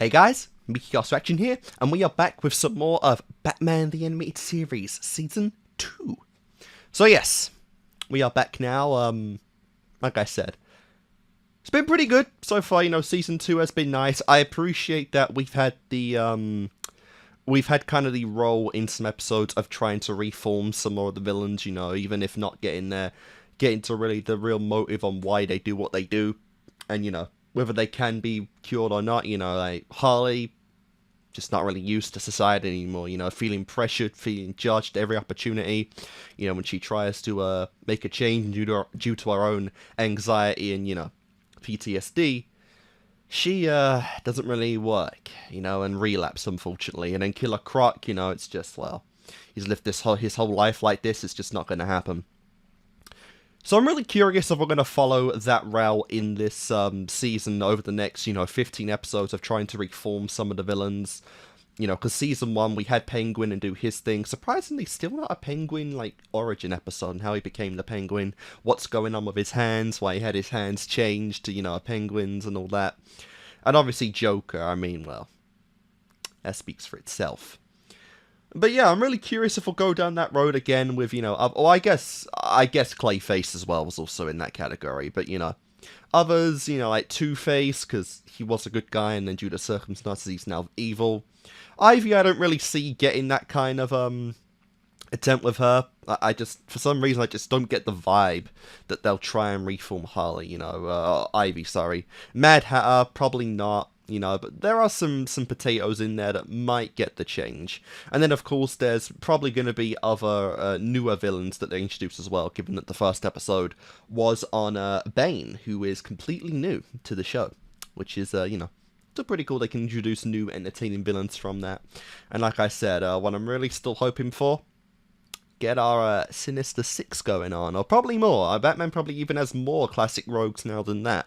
Hey guys, Kickassreaction here, and we are back with some more of Batman the Animated Series Season 2. So yes, we are back now, like I said. It's been pretty good so far, Season 2 has been nice. I appreciate that we've had the, we've had kind of the role in some episodes of trying to reform some more of the villains, even if not getting to really the real motive on why they do what they do, and, whether they can be cured or not, like Harley, just not really used to society anymore, feeling pressured, feeling judged every opportunity, when she tries to make a change due to her own anxiety and, PTSD, she doesn't really work, and relapse, unfortunately. And then Killer Croc, it's just, well, he's lived his whole life like this, it's just not going to happen. So I'm really curious if we're going to follow that route in this season over the next, 15 episodes of trying to reform some of the villains. Because Season 1, we had Penguin and do his thing. Surprisingly, still not a Penguin, origin episode and how he became the Penguin. What's going on with his hands, why he had his hands changed to, penguins and all that. And obviously Joker, I mean, well, that speaks for itself. But yeah, I'm really curious if we'll go down that road again with, I guess Clayface as well was also in that category, but, others, like Two-Face, because he was a good guy, and then due to circumstances, he's now evil. Ivy, I don't really see getting that kind of, attempt with her. I just, for some reason, I just don't get the vibe that they'll try and reform Harley, Ivy, sorry. Mad Hatter, probably not. But there are some potatoes in there that might get the change. And then, of course, there's probably going to be other newer villains that they introduce as well, given that the first episode was on Bane, who is completely new to the show, which is, still pretty cool. They can introduce new entertaining villains from that. And like I said, what I'm really still hoping for, get our Sinister Six going on, or probably more. Batman probably even has more classic rogues now than that.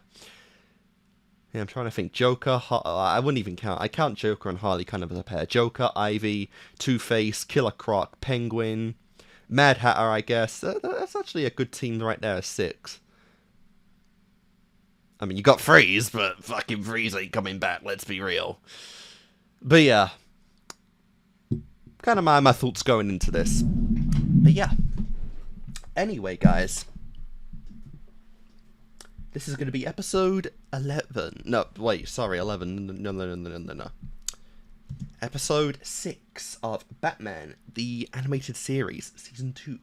Yeah, I'm trying to think. Joker, I wouldn't even count. I count Joker and Harley kind of as a pair. Joker, Ivy, Two-Face, Killer Croc, Penguin, Mad Hatter, I guess. That's actually a good team right there, 6. I mean, you got Freeze, but fucking Freeze ain't coming back, let's be real. But yeah. Kind of my thoughts going into this. But yeah. Anyway, guys. This is going to be episode 11. No, wait, sorry, 11. No. Episode 6 of Batman, the Animated Series, Season 2.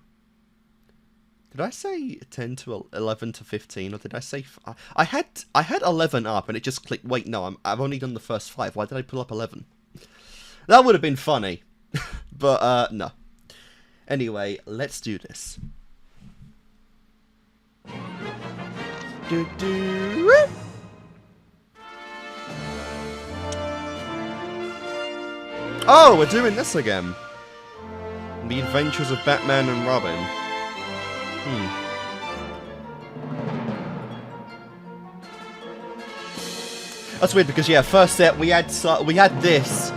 Did I say 10 to 11 to 15, or did I say... I had 11 up, and it just clicked... Wait, no, I've only done the first 5. Why did I pull up 11? That would have been funny. But, no. Anyway, let's do this. Oh, we're doing this again. The Adventures of Batman and Robin. That's weird because, yeah, first set we had this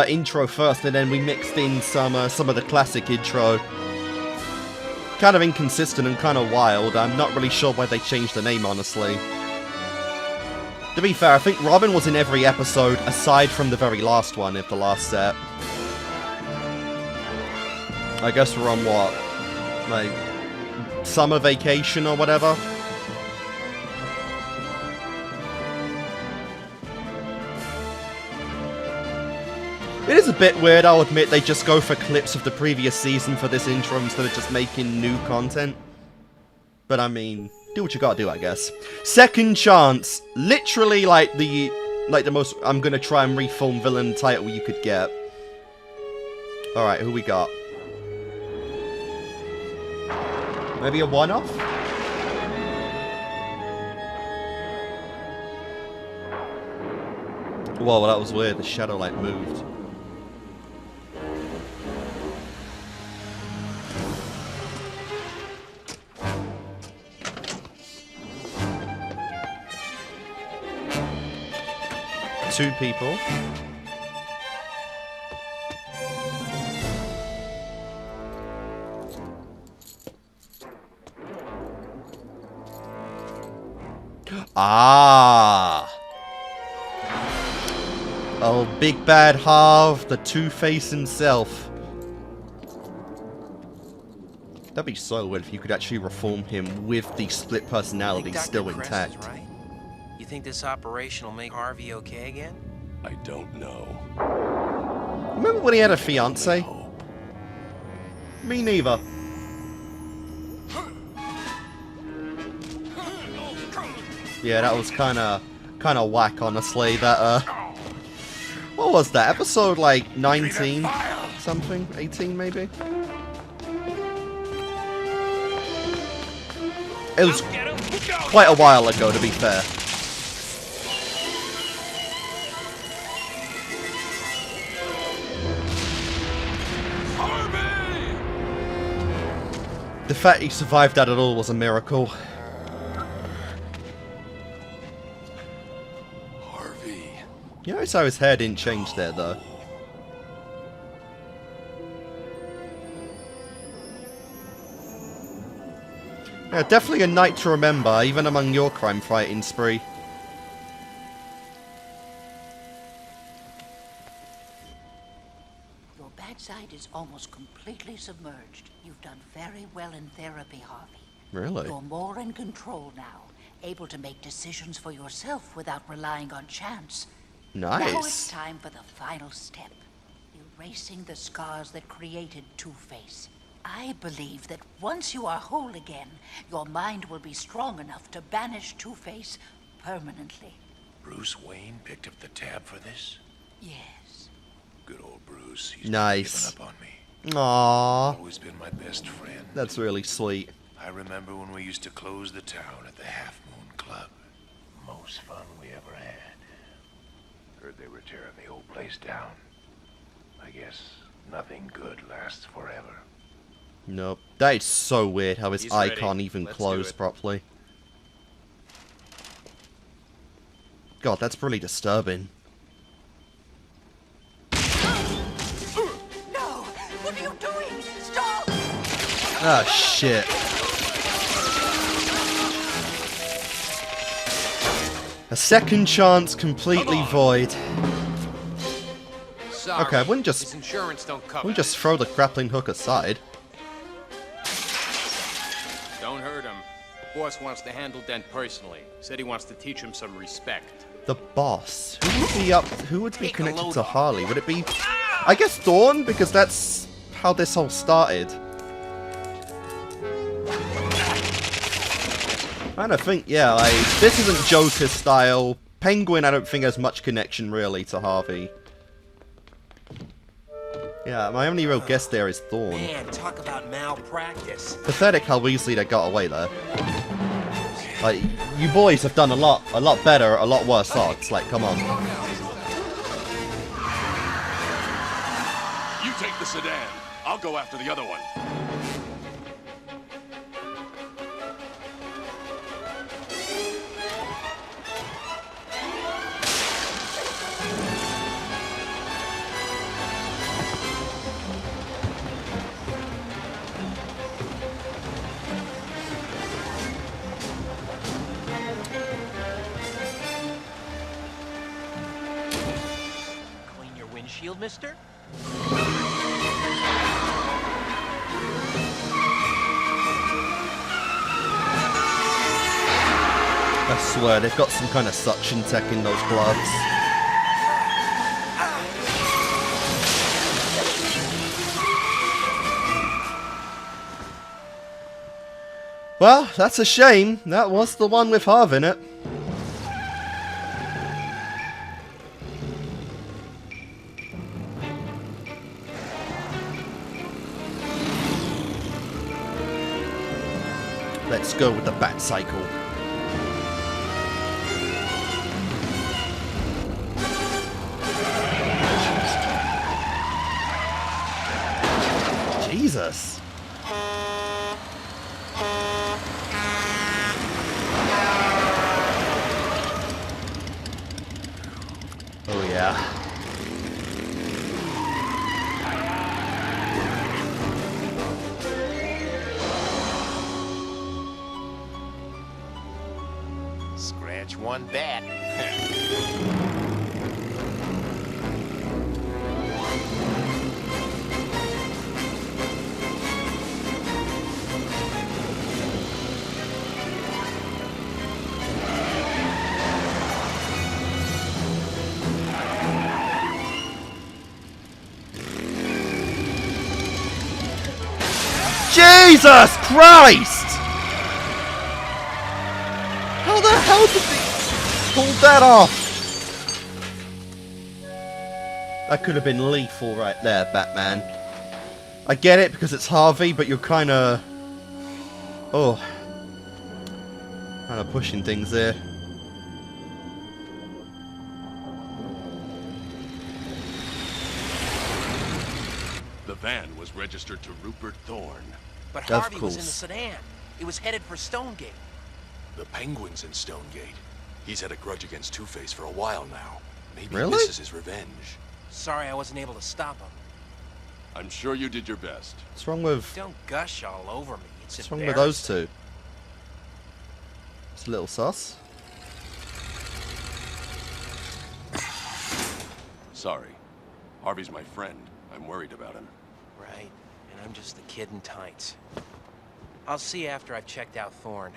intro first, and then we mixed in some of the classic intro. Kind of inconsistent and kind of wild. I'm not really sure why they changed the name, honestly. To be fair, I think Robin was in every episode, aside from the very last one, if the last set. I guess we're on what? Like, summer vacation or whatever? It is a bit weird, I'll admit, they just go for clips of the previous season for this intro instead of just making new content. But I mean, do what you gotta do, I guess. Second Chance, literally like the most I'm gonna try and reform villain title you could get. Alright, who we got? Maybe a one-off? Whoa, that was weird, the shadow like moved. Two people. Ah. Oh, big bad Harv, the Two-Face himself. That'd be so weird if you could actually reform him with the split personality still intact. Right? You think this operation will make Harvey okay again? I don't know. Remember when he had a fiance? Me neither. Yeah, that was kind of whack, honestly. That what was that? Episode like 19 something, 18 maybe. It was quite a while ago, to be fair. The fact he survived that at all was a miracle. Harvey. You notice how his hair didn't change there, though. Yeah, definitely a night to remember, even among your crime-fighting spree. Your bad side is almost completely submerged. You've done very well in therapy, Harvey. Really? You're more in control now, able to make decisions for yourself without relying on chance. Nice. Now it's time for the final step. Erasing the scars that created Two-Face. I believe that once you are whole again, your mind will be strong enough to banish Two-Face permanently. Bruce Wayne picked up the tab for this? Yes. Good old Bruce. He's Nice. never given up on me. Aww. Always been my best friend. That's really sweet. I remember when we used to close the town at the Half Moon Club. Most fun we ever had. Heard they were tearing the old place down. I guess nothing good lasts forever. Nope. That is so weird how his He's eye ready. can't even Let's close do it. properly. God, that's pretty disturbing. No! What are you doing? Stop! Ah, shit. A second chance completely void. Sorry, Okay, I wouldn't this just insurance don't cover throw the grappling hook aside. Don't hurt him. Boss wants to handle Dent personally. Said he wants to teach him some respect. The boss. Who would be Take a connected load to off. Harley? Would it be, I guess, Dawn, because that's how this all started. And I think, yeah, like, this isn't Joker style. Penguin, I don't think has much connection really to Harvey. Yeah, my only real guess there is Thorn. Man, talk about malpractice. Pathetic how easily they got away there. Like, you boys have done a lot better, a lot worse odds. Like, come on. You take the sedan. I'll go after the other one. Clean your windshield, mister? I swear, they've got some kind of suction tech in those gloves. Well, that's a shame. That was the one with Harv in it. Let's go with the Bat Cycle. Jesus. Oh yeah. Scratch one bat. Jesus Christ! How the hell did they pull that off? That could have been lethal right there, Batman. I get it because it's Harvey, but you're kind of... Oh. Kind of pushing things there. The van was registered to Rupert Thorne. But Of Harvey was in the course. sedan. It was headed for Stonegate. The Penguin's in Stonegate. He's had a grudge against Two-Face for a while now. Maybe Really? this is his revenge. Sorry I wasn't able to stop him. I'm sure you did your best. What's wrong with... Don't gush all over me. It's What's wrong with those two? It's a little sus. Sorry. Harvey's my friend. I'm worried about him. Right, and I'm just the kid in tights. I'll see you after I've checked out Thorne.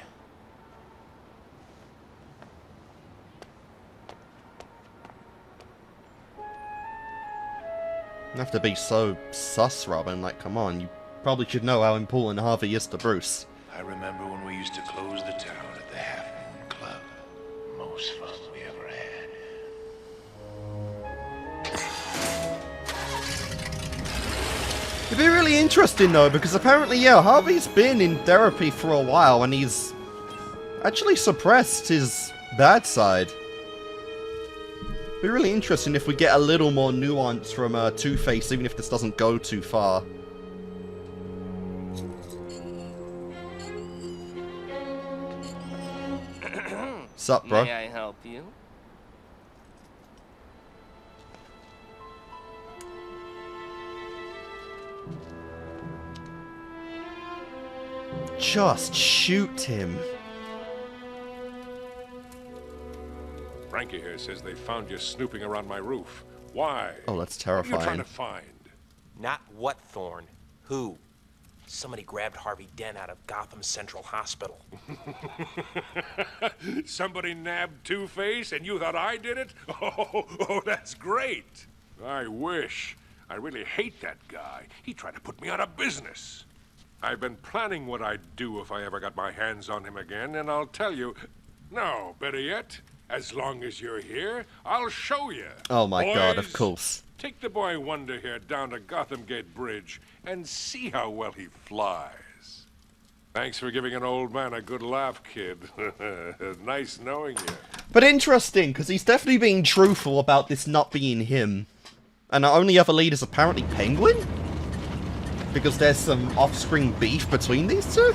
You have to be so sus, Robin. Like, come on. You probably should know how important Harvey is to Bruce. I remember when we used to close the town at the Half Moon Club. Most fun we ever had. It'd be really interesting, though, because apparently, yeah, Harvey's been in therapy for a while, and he's actually suppressed his bad side. It'd be really interesting if we get a little more nuance from Two-Face, even if this doesn't go too far. Sup, bro? May I help you? Just shoot him. Frankie here says they found you snooping around my roof. Why? Oh, that's What are you trying terrifying. to find? Not what Thorne. Who? Somebody grabbed Harvey Dent out of Gotham Central Hospital. Somebody nabbed Two-Face and you thought I did it? Oh, that's great. I wish. I really hate that guy. He tried to put me out of business. I've been planning what I'd do if I ever got my hands on him again, and I'll tell you. No, better yet, as long as you're here, I'll show you. Oh my god, of Boys, course. Take the boy Wonder here down to Gotham Gate Bridge and see how well he flies. Thanks for giving an old man a good laugh, kid. Nice knowing you. But interesting, because he's definitely being truthful about this not being him. And our only other lead is apparently Penguin? Because there's some off-screen beef between these two?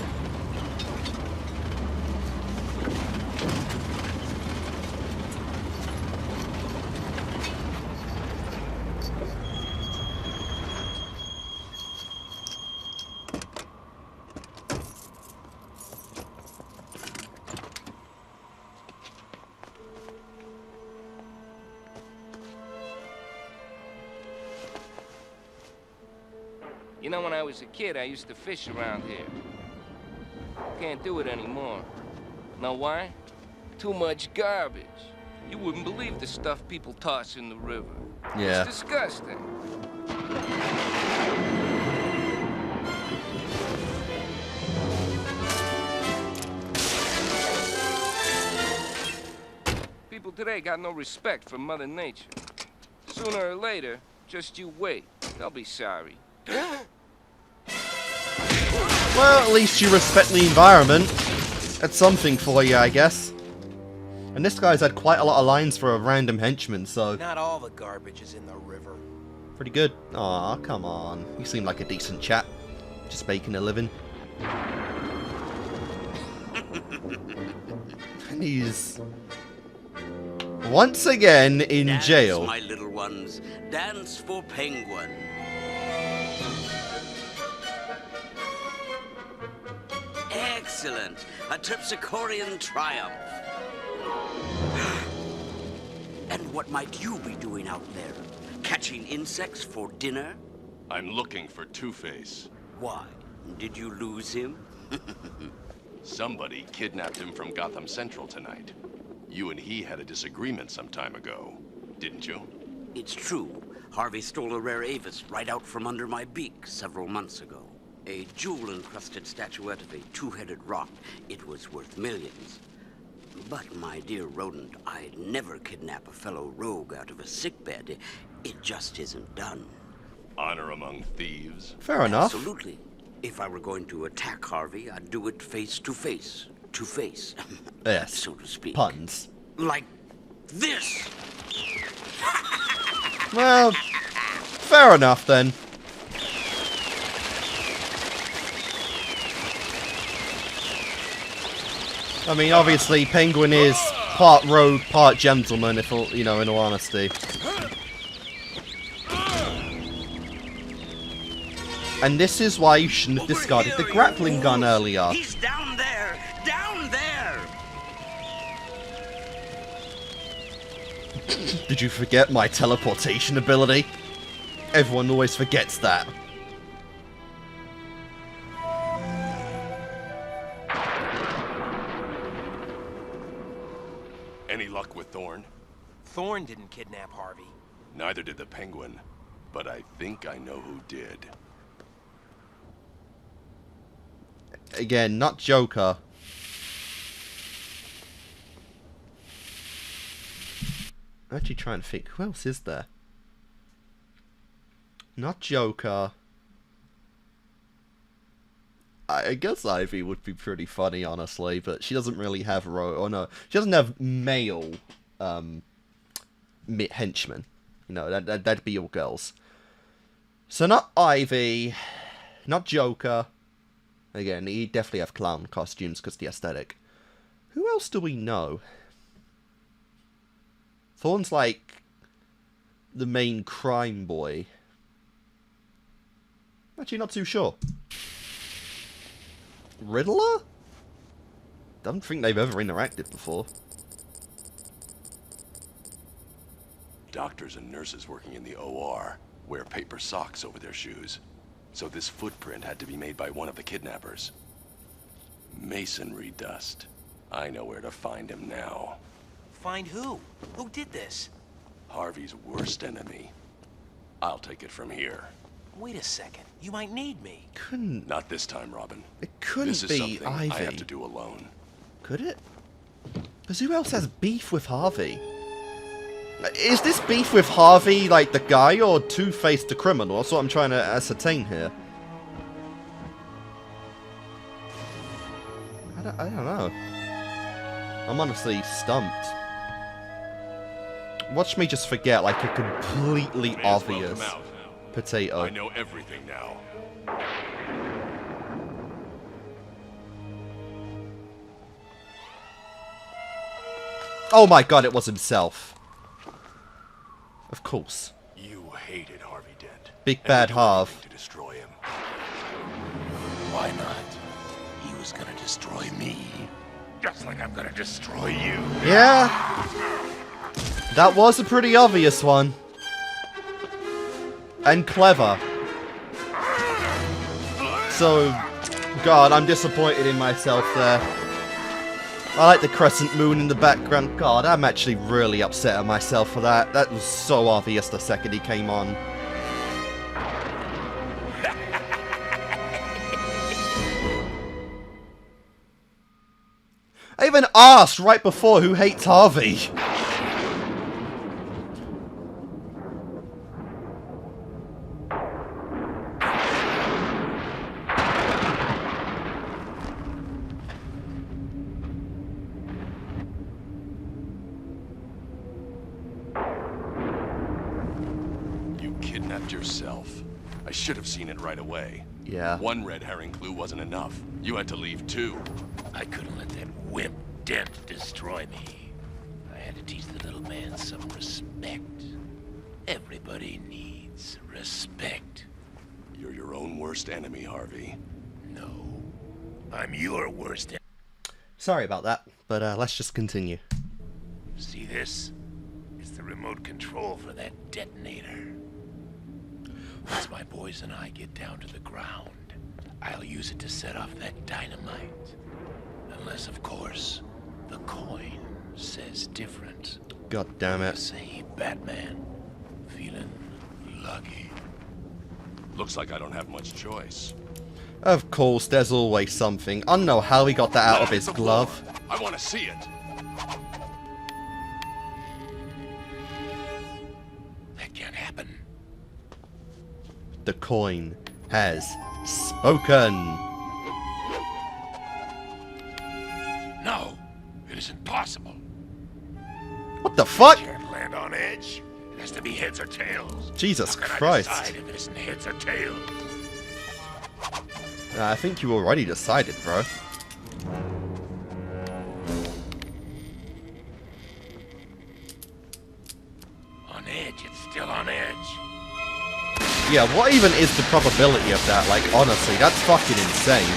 You know, when I was a kid, I used to fish around here. Can't do it anymore. Know why? Too much garbage. You wouldn't believe the stuff people toss in the river. Yeah. It's disgusting. People today got no respect for Mother Nature. Sooner or later, just you wait. They'll be sorry. Well, at least you respect the environment. That's something for you, I guess. And this guy's had quite a lot of lines for a random henchman, so... Not all the garbage is in the river. Pretty good. Aw, come on. You seem like a decent chap. Just making a living. And he's... once again in Dance, jail. my little ones. Dance for Penguin. Excellent. A Terpsichorean triumph. And what might you be doing out there? Catching insects for dinner? I'm looking for Two-Face. Why? Did you lose him? Somebody kidnapped him from Gotham Central tonight. You and he had a disagreement some time ago, didn't you? It's true. Harvey stole a rare avis right out from under my beak several months ago. A jewel-encrusted statuette of a two-headed rock. It was worth millions. But, my dear rodent, I'd never kidnap a fellow rogue out of a sickbed. It just isn't done. Honor among thieves? Fair enough. Absolutely. If I were going to attack Harvey, I'd do it face to face. To face. Yes. So to speak. Puns. Like this! Well, fair enough then. I mean, obviously, Penguin is part rogue, part gentleman, if you know, in all honesty. And this is why you shouldn't have discarded the grappling gun earlier. He's down there! Down there! Did you forget my teleportation ability? Everyone always forgets that. Any luck with Thorn? Thorn didn't kidnap Harvey. Neither did the Penguin, but I think I know who did. Again, not Joker. I'm actually trying to think, who else is there? Not Joker. I guess Ivy would be pretty funny, honestly, but she doesn't really have she doesn't have male henchmen. You know, that'd be all girls. So not Ivy, not Joker. Again, he definitely have clown costumes because the aesthetic. Who else do we know? Thorn's like the main crime boy. Actually, not too sure. Riddler? Don't think they've ever interacted before. Doctors and nurses working in the OR wear paper socks over their shoes. So this footprint had to be made by one of the kidnappers. Masonry dust. I know where to find him now. Find who? Who did this? Harvey's worst enemy. I'll take it from here. Wait a second. You might need me. Couldn't. Not this time, Robin. It couldn't This is be something Ivy. I have to do alone. Could it? Because who else has beef with Harvey? Is this beef with Harvey, like, the guy, or Two-Face the criminal? That's what I'm trying to ascertain here. I don't know. I'm honestly stumped. Watch me just forget, like, a completely May as well obvious come out. potato. I know everything now. Oh my god, it was himself. Of course. You hated Harvey Dent. Big bad And you did Harv. everything to destroy him. Why not? He was gonna destroy me. Just like I'm gonna destroy you. Yeah. That was a pretty obvious one. And clever. So, God, I'm disappointed in myself there. I like the crescent moon in the background. God, I'm actually really upset at myself for that. That was so obvious the second he came on. I even asked right before who hates Harvey. You kidnapped yourself. I should have seen it right away. Yeah. One red herring clue wasn't enough. You had to leave two. I couldn't let that wimp Dent destroy me. I had to teach the little man some respect. Everybody needs respect. You're your own worst enemy, Harvey. No, I'm your worst enemy. Sorry about that, but let's just continue. See this? It's the remote control for that detonator. Once my boys and I get down to the ground, I'll use it to set off that dynamite. Unless, of course, the coin says different. God damn it. Say, Batman, feeling lucky. Looks like I don't have much choice. Of course, there's always something. I don't know how he got that out of his glove. I want to see it. That can't happen. The coin has spoken. No, it isn't possible. What the fuck? Can't land on edge. It has to be heads or tails. Jesus How can Christ. I decide if it isn't heads or tails? I think you already decided, bro. On edge, it's still on edge. Yeah, what even is the probability of that? Like, honestly, that's fucking insane.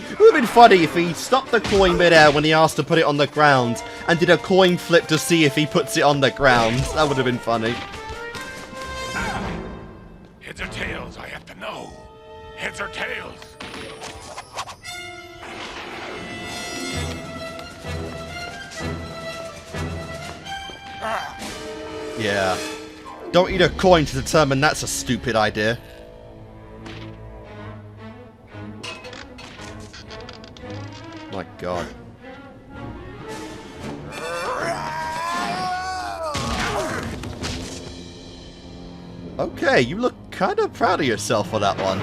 It would have been funny if he stopped the coin midair when he asked to put it on the ground and did a coin flip to see if he puts it on the ground. That would have been funny. Heads or tails, I have to know. Heads or tails. Yeah. Don't eat a coin to determine that's a stupid idea. My god. Okay, you look kind of proud of yourself for that one.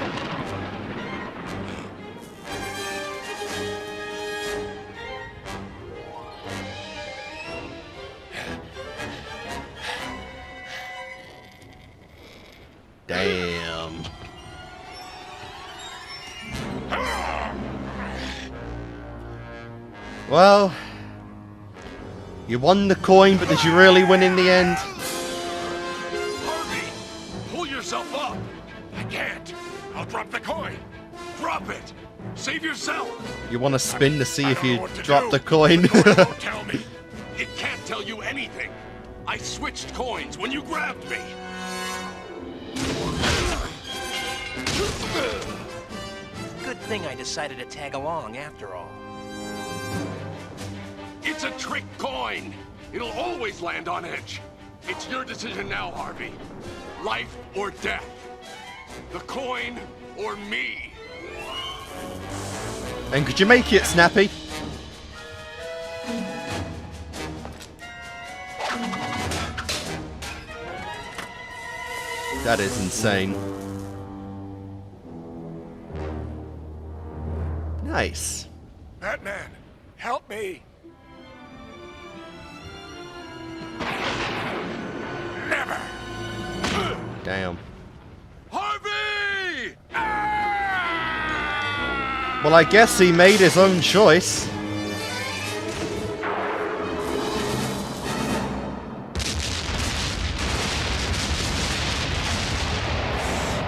Damn. Well, you won the coin, but did you really win in the end? Harvey, pull yourself up. I can't. I'll drop the coin. Drop it. Save yourself. You want to spin to see I if don't know you what to drop do. the coin? The coin won't tell me. It can't tell you anything. I switched coins when you grabbed me. Good thing I decided to tag along after all. It's a trick coin. It'll always land on edge. It's your decision now, Harvey. Life or death. The coin or me. And could you make it snappy? That is insane. Nice. Batman, help me. Never. Damn. Harvey! Well, I guess he made his own choice.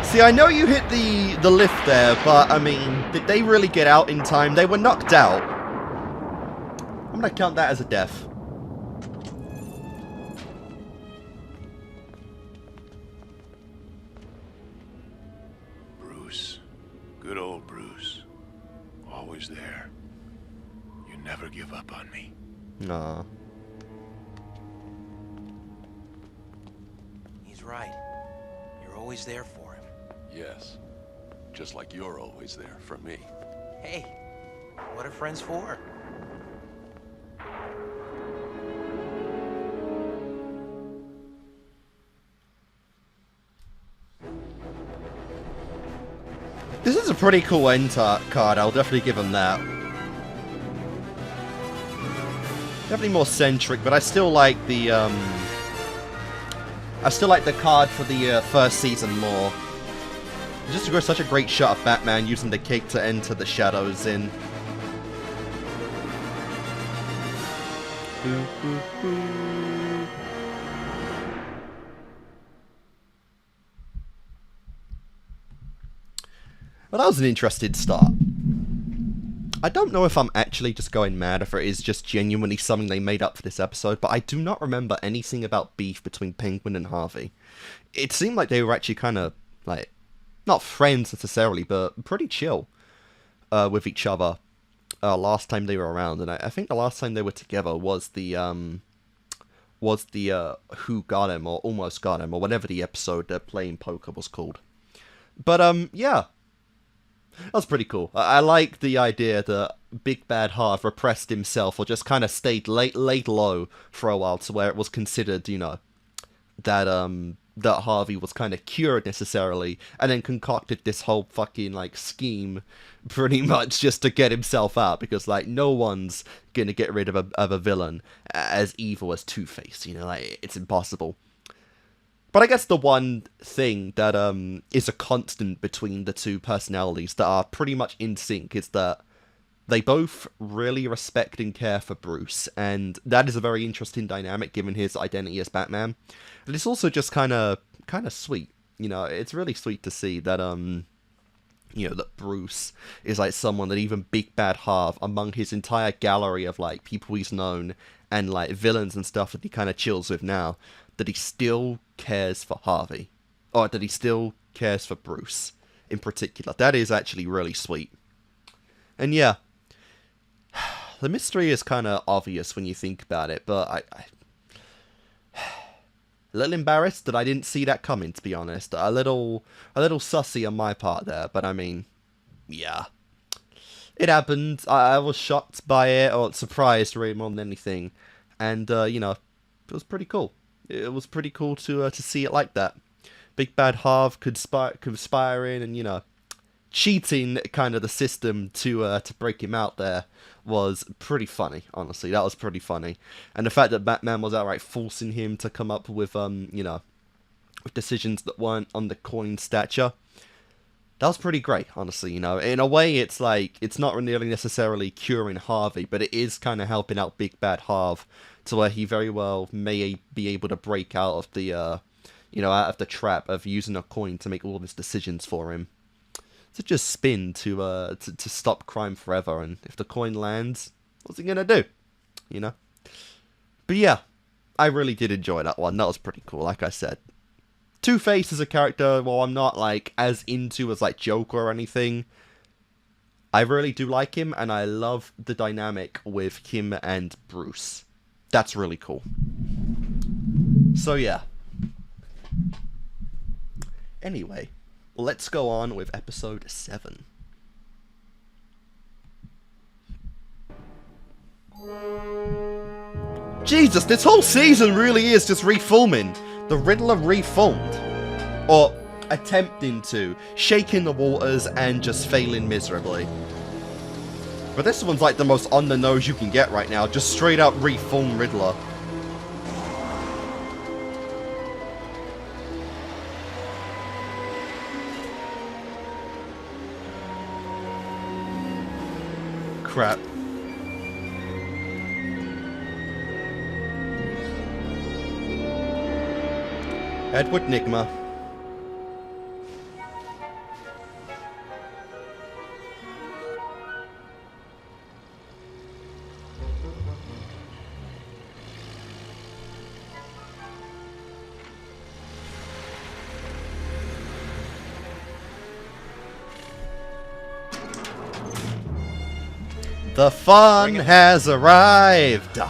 See, I know you hit the lift there, but, I mean, did they really get out in time? They were knocked out. I'm gonna count that as a death. Bruce. Good old Bruce. Always there. You never give up on me. Nah. He's right. You're always there for him. Yes. Just like you're always there for me. Hey, what are friends for? This is a pretty cool end card, I'll definitely give him that. Definitely more centric, but I still like the, card for the first season more. Just such a great shot of Batman using the cape to enter the shadows in. Well, that was an interesting start. I don't know if I'm actually just going mad, if it is just genuinely something they made up for this episode, but I do not remember anything about beef between Penguin and Harvey. It seemed like they were actually kind of, like, not friends necessarily, but pretty chill with each other. last time they were around, and I think the last time they were together was the Who Got Him, or Almost Got Him, or whatever the episode playing poker was called. But yeah, that was pretty cool. I like the idea that Big Bad Harv repressed himself, or just kind of stayed laid low for a while, to where it was considered, you know, that Harvey was kind of cured necessarily, and then concocted this whole fucking, like, scheme pretty much just to get himself out, because, like, no one's gonna get rid of a villain as evil as Two-Face, you know, like, it's impossible. But I guess the one thing that is a constant between the two personalities that are pretty much in sync is that they both really respect and care for Bruce, and that is a very interesting dynamic given his identity as Batman. And it's also just kind of sweet, you know. It's really sweet to see that you know, that Bruce is like someone that even Big Bad Harv, among his entire gallery of like people he's known and like villains and stuff that he kind of chills with now, that he still cares for Harvey, or that he still cares for Bruce in particular. That is actually really sweet. And yeah, the mystery is kind of obvious when you think about it, but I a little embarrassed that I didn't see that coming, to be honest. A little sussy on my part there, but I mean, yeah. It happened. I was shocked by it, or surprised really more than anything. And, you know, it was pretty cool. It was pretty cool to see it like that. Big Bad Harv conspiring and, you know, cheating kind of the system to break him out there was pretty funny, honestly. That was pretty funny. And the fact that Batman was outright forcing him to come up with, you know, with decisions that weren't on the coin stature, that was pretty great, honestly, you know. In a way, it's like, it's not really necessarily curing Harvey, but it is kind of helping out Big Bad Harv to where he very well may be able to break out of the, you know, out of the trap of using a coin to make all of his decisions for him. To just spin to stop crime forever, and if the coin lands, what's he gonna do? You know? But yeah, I really did enjoy that one. That was pretty cool, like I said. Two-Face as a character, while I'm not like as into as like Joker or anything, I really do like him, and I love the dynamic with him and Bruce. That's really cool. So yeah. Anyway, let's go on with episode 7. Jesus, this whole season really is just refilming. The Riddler refilmed. Or attempting to. Shaking the waters and just failing miserably. But this one's like the most on the nose you can get right now. Just straight up refilm Riddler. Crap. Edward Nygma. The fun has arrived!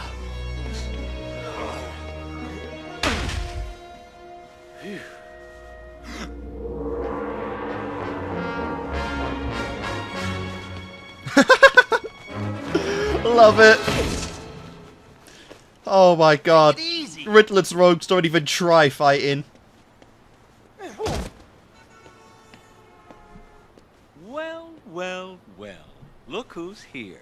Love it! Oh my god. Riddler's rogues don't even try fighting. Well, well, well. Look who's here.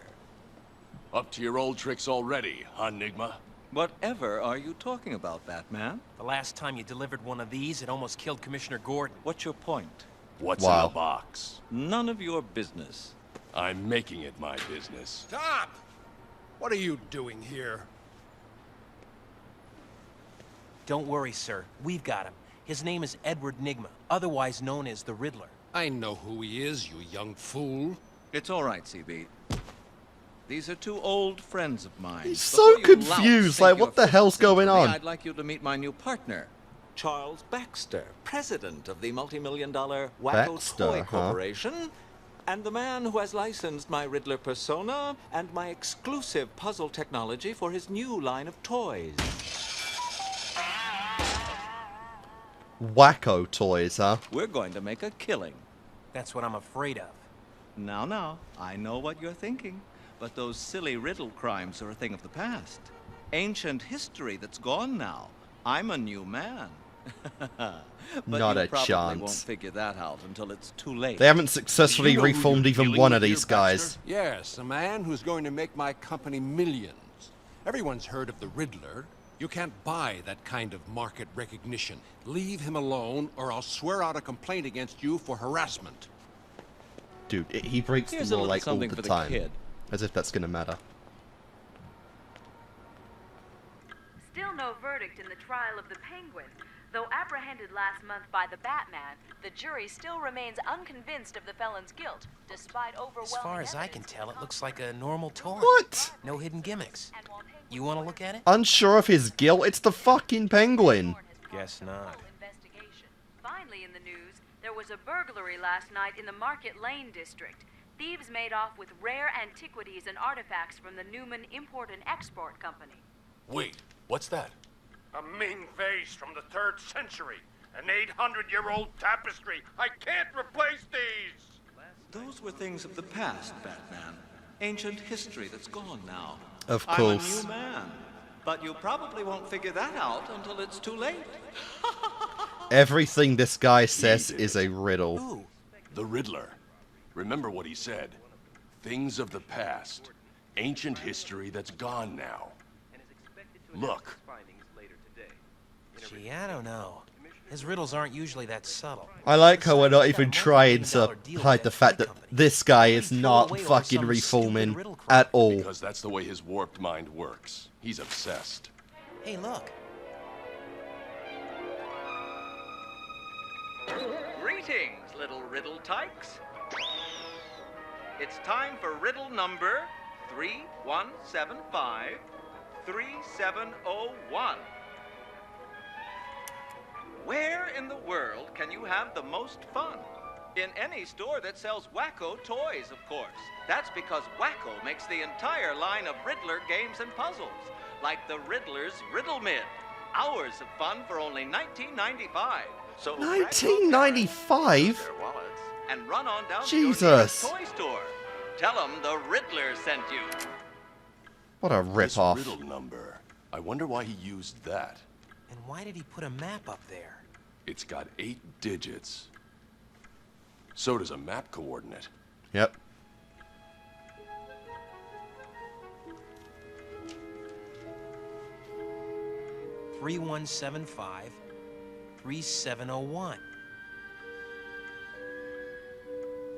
Up to your old tricks already, huh, Nygma? Whatever are you talking about, Batman? The last time you delivered one of these, it almost killed Commissioner Gordon. What's your point? What's in the box? None of your business. I'm making it my business. Stop! What are you doing here? Don't worry, sir. We've got him. His name is Edward Nygma, otherwise known as the Riddler. I know who he is, you young fool. It's all right, CB. These are two old friends of mine. He's so confused, like what the hell's going on? I'd like you to meet my new partner, Charles Baxter, president of the multi-million-dollar Wacko Toy Corporation, And the man who has licensed my Riddler persona and my exclusive puzzle technology for his new line of toys. Wacko toys, huh? We're going to make a killing. That's what I'm afraid of. Now, I know what you're thinking, but those silly riddle crimes are a thing of the past. Ancient history that's gone now. I'm a new man. But Not you a probably chance. won't figure that out until it's too late. They haven't successfully You know who reformed you're even dealing one with of these here, guys. Baxter? Yes, a man who's going to make my company millions. Everyone's heard of the Riddler. You can't buy that kind of market recognition. Leave him alone, or I'll swear out a complaint against you for harassment. Dude, he breaks Here's the a law little like all something the for the time. kid. As if that's gonna matter. Still no verdict in the trial of the Penguin. Though apprehended last month by the Batman, the jury still remains unconvinced of the felon's guilt, despite overwhelming As far as I evidence can tell, it looks like a normal toy. What? No hidden gimmicks. You want to look at it? Unsure of his guilt? It's the fucking Penguin. Guess not. Finally in the news, there was a burglary last night in the Market Lane district. Thieves made off with rare antiquities and artifacts from the Newman Import and Export Company. Wait, what's that? A Ming vase from the 3rd century. An 800-year-old tapestry. I can't replace these! Those were things of the past, Batman. Ancient history that's gone now. Of I'm a course. new man. But you probably won't figure that out until it's too late. Everything this guy says is a riddle. Ooh. The Riddler. Remember what he said. Things of the past. Ancient history that's gone now. Look. Gee, I don't know. His riddles aren't usually that subtle. I like how we're not even trying to hide the fact that this guy is not fucking reforming at all. Because that's the way his warped mind works. He's obsessed. Hey, look. Greetings, little riddle tykes. It's time for riddle number 3175 3701. Where in the world can you have the most fun? In any store that sells Wacko toys, of course. That's because Wacko makes the entire line of Riddler games and puzzles, like the Riddler's Riddle Mid. Hours of fun for only $19.95. So 1995? their wallets and run on down Jesus. to your nearest toy store. Tell them the Riddler sent you. What a This rip-off. riddle number. I wonder why he used that. And why did he put a map up there? It's got 8 digits. So does a map coordinate. Yep. (3175) 3701.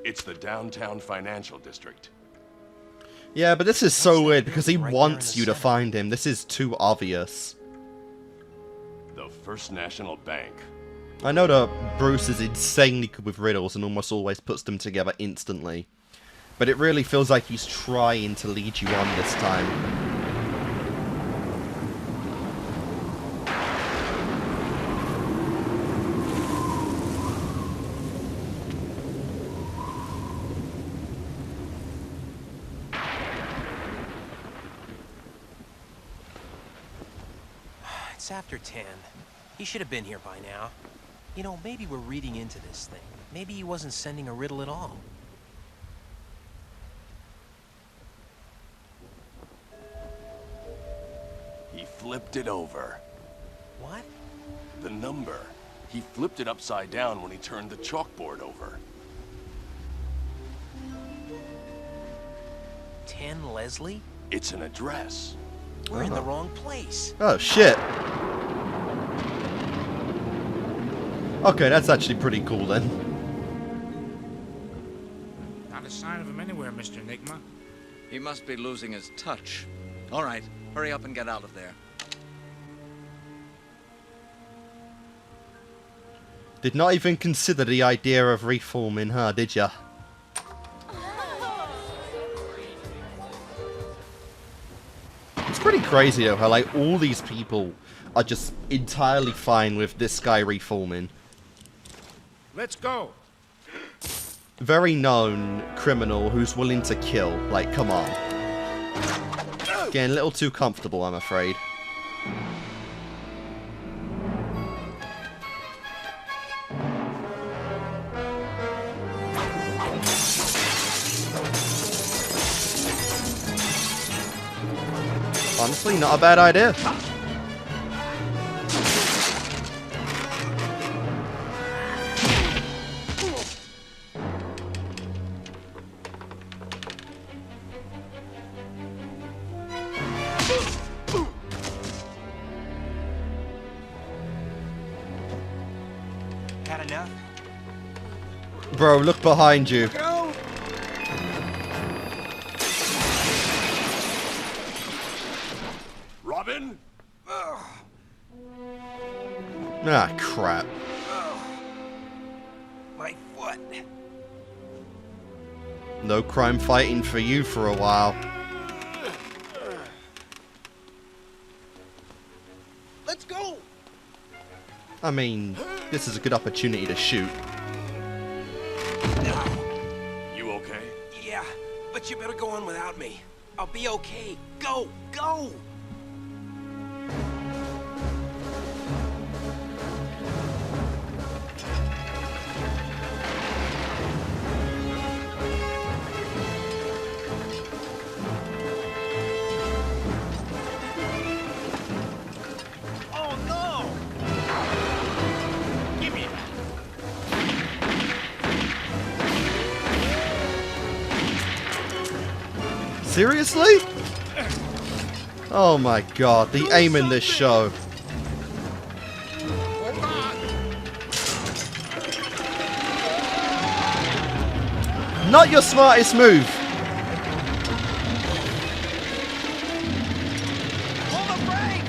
It's the downtown financial district. Yeah, but this is so weird because he Right there in wants the you to center. find him. This is too obvious. The First National Bank. I know that Bruce is insanely good with riddles and almost always puts them together instantly. But it really feels like he's trying to lead you on this time. It's after 10. He should have been here by now. You know, maybe we're reading into this thing. Maybe he wasn't sending a riddle at all. He flipped it over. What? The number. He flipped it upside down when he turned the chalkboard over. 10 Leslie? It's an address. We're in the wrong place. Oh, shit. Okay, that's actually pretty cool then. Not a sign of him anywhere, Mr. Enigma. He must be losing his touch. All right, hurry up and get out of there. Did not even consider the idea of reforming her, did ya? It's pretty crazy though how like all these people are just entirely fine with this guy reforming. Let's go. very known criminal who's willing to kill. Like, come on. Getting a little too comfortable, I'm afraid. Honestly, not a bad idea. Had enough? Bro, look behind you. Go! Robin? Ah, crap. My foot. No crime fighting for you for a while. Let's go! I mean, this is a good opportunity to shoot. You okay? Yeah, but you better go on without me. I'll be okay. Go! Go! Oh no! Give me that. Seriously? Oh my god, the aim in this show. Not your smartest move. Pull the brake!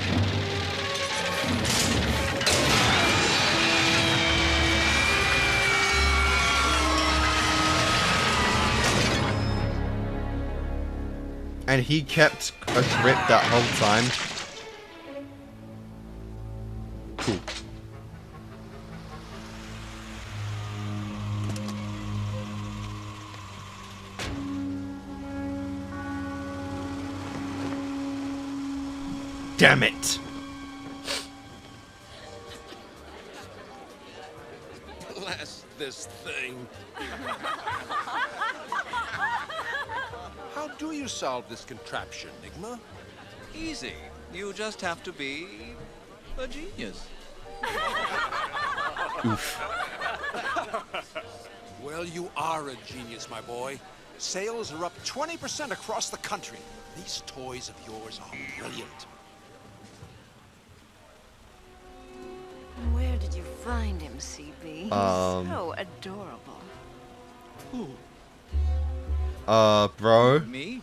And he kept a grip that whole time. Cool. Damn it! Bless this thing. How do you solve this contraption, Enigma? Easy. You just have to be a genius. Oof. Well, you are a genius, my boy. Sales are up 20% across the country. These toys of yours are brilliant. Where did you find him, CB? He's so adorable. Who? Bro? Me?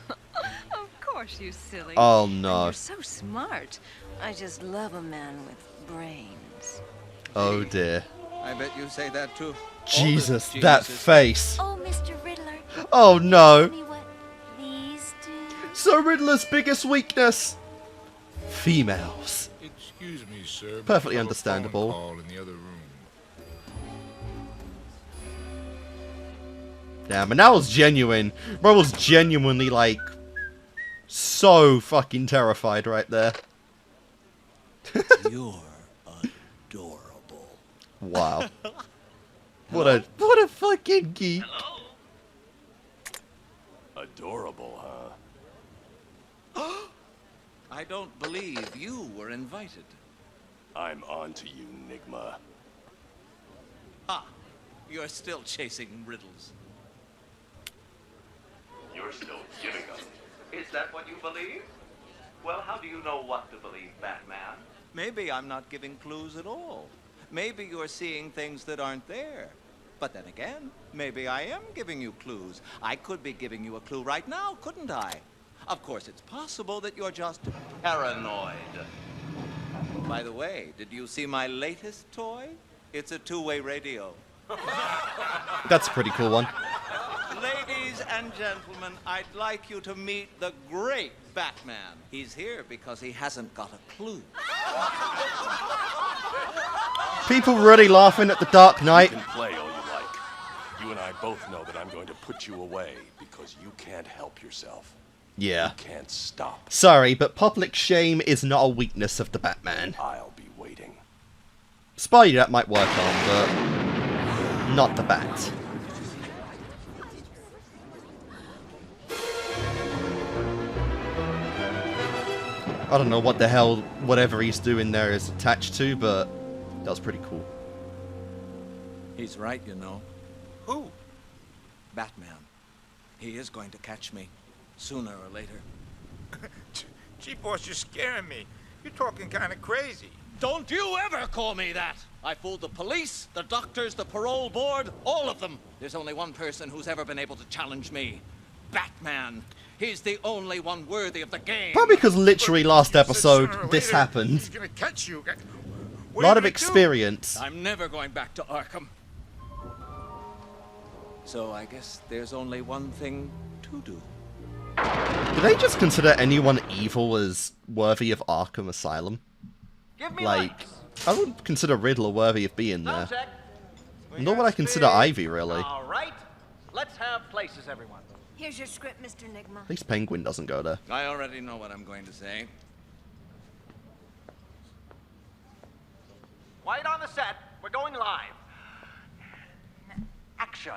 Of course, you silly. Oh And no. you're so smart. I just love a man with brains. Oh dear. I bet you say that too. Jesus, that face. Oh, Mr. Riddler. Oh no. Tell me what these do. So Riddler's biggest weakness? Females. Excuse me, sir. Perfectly but I have a phone understandable. call in the other room. Damn, and that was genuine. Bro was genuinely, like, so fucking terrified right there. You're adorable. Wow. What a fucking geek. Adorable, huh? I don't believe you were invited. I'm on to you, Enigma. Ah, you're still chasing riddles. You're still giving them. Is that what you believe? Well, how do you know what to believe, Batman? Maybe I'm not giving clues at all. Maybe you're seeing things that aren't there. But then again, maybe I am giving you clues. I could be giving you a clue right now, couldn't I? Of course, it's possible that you're just paranoid. By the way, did you see my latest toy? It's a two-way radio. That's a pretty cool one. Ladies and gentlemen, I'd like you to meet the great Batman. He's here because he hasn't got a clue. People really laughing at the Dark Knight. You can play all you like. You and I both know that I'm going to put you away because you can't help yourself. Yeah. You can't stop. Sorry, but public shame is not a weakness of the Batman. I'll be waiting. Spidey that might work on, but not the Bat. I don't know what the hell whatever he's doing there is attached to, but that was pretty cool. He's right, you know. Who? Batman. He is going to catch me, sooner or later. Chief Boss, you're scaring me. You're talking kind of crazy. Don't you ever call me that! I fooled the police, the doctors, the parole board, all of them. There's only one person who's ever been able to challenge me. Batman. He's the only one worthy of the game. Probably because literally last episode this happened. He's gonna catch you. A lot of experience. I'm never going back to Arkham. So I guess there's only one thing to do. Do they just consider anyone evil as worthy of Arkham Asylum? Give me Like, I wouldn't consider Riddler worthy of being there. check. Nor would I consider Ivy, really. All right. Let's have places, everyone. Here's your script, Mr. Nigma. At least Penguin doesn't go there. I already know what I'm going to say. White on the set. We're going live. Action.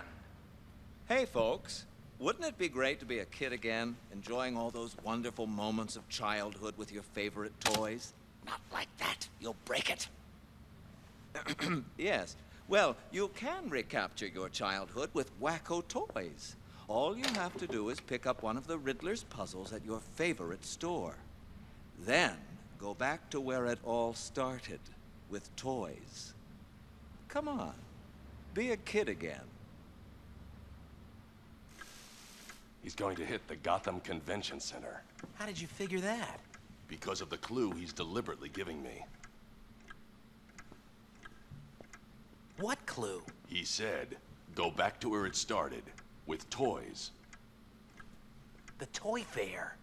Hey, folks. Wouldn't it be great to be a kid again, enjoying all those wonderful moments of childhood with your favorite toys? Not like that. You'll break it. Yes. Well, you can recapture your childhood with Wacko toys. All you have to do is pick up one of the Riddler's puzzles at your favorite store. Then, go back to where it all started, with toys. Come on. Be a kid again. He's going to hit the Gotham Convention Center. How did you figure that? Because of the clue he's deliberately giving me. What clue? He said, go back to where it started, with toys. The toy fair.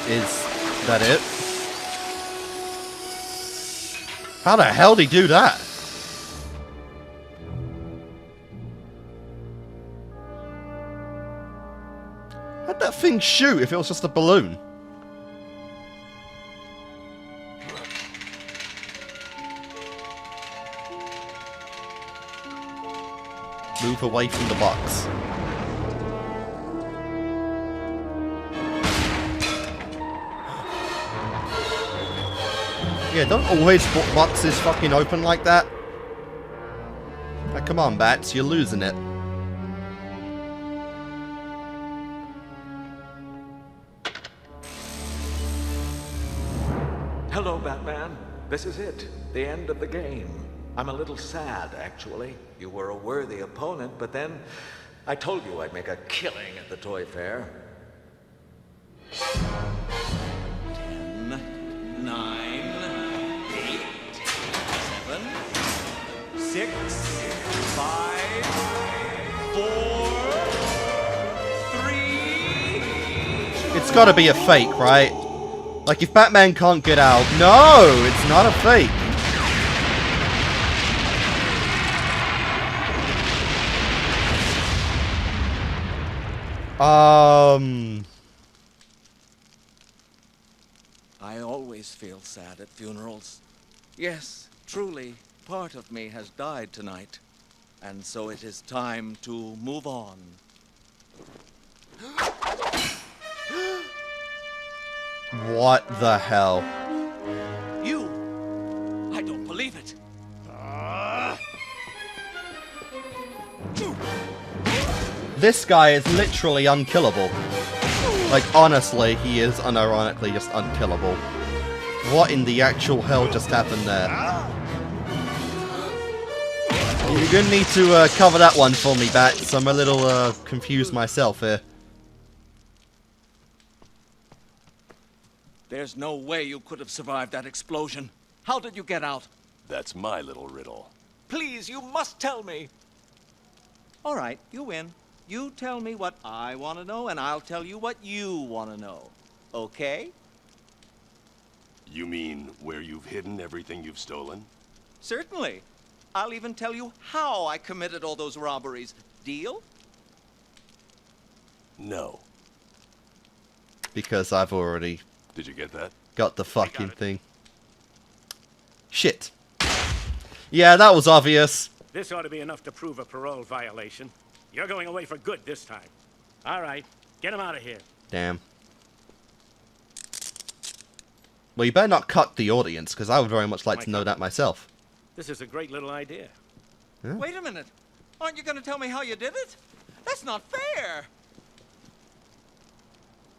Is that it? How the hell did he do that? How'd that thing shoot if it was just a balloon? Move away from the box. Yeah, don't always put boxes fucking open like that. Like, come on, Bats, you're losing it. Hello, Batman. This is it. The end of the game. I'm a little sad, actually. You were a worthy opponent, but then I told you I'd make a killing at the toy fair. 10, 9, 8, 7, 6, 5, 4, 3. It's gotta be a fake, right? Like, if Batman can't get out... No! It's not a fake! I always feel sad at funerals. Yes, truly, part of me has died tonight. And so it is time to move on. What the hell? You! I don't believe it. This guy is literally unkillable. Like, honestly, he is unironically just unkillable. What in the actual hell just happened there? You're gonna need to cover that one for me, Bats. I'm a little confused myself here. There's no way you could have survived that explosion. How did you get out? That's my little riddle. Please, you must tell me. All right, you win. You tell me what I want to know, and I'll tell you what you want to know. Okay? You mean where you've hidden everything you've stolen? Certainly. I'll even tell you how I committed all those robberies. Deal? No. Because I've already... Did you get that? Got the fucking thing. Shit. Yeah, that was obvious. This ought to be enough to prove a parole violation. You're going away for good this time. All right, get him out of here. Damn. Well, you better not cut the audience, because I would very much like to know that myself. This is a great little idea. Yeah. Wait a minute. Aren't you going to tell me how you did it? That's not fair.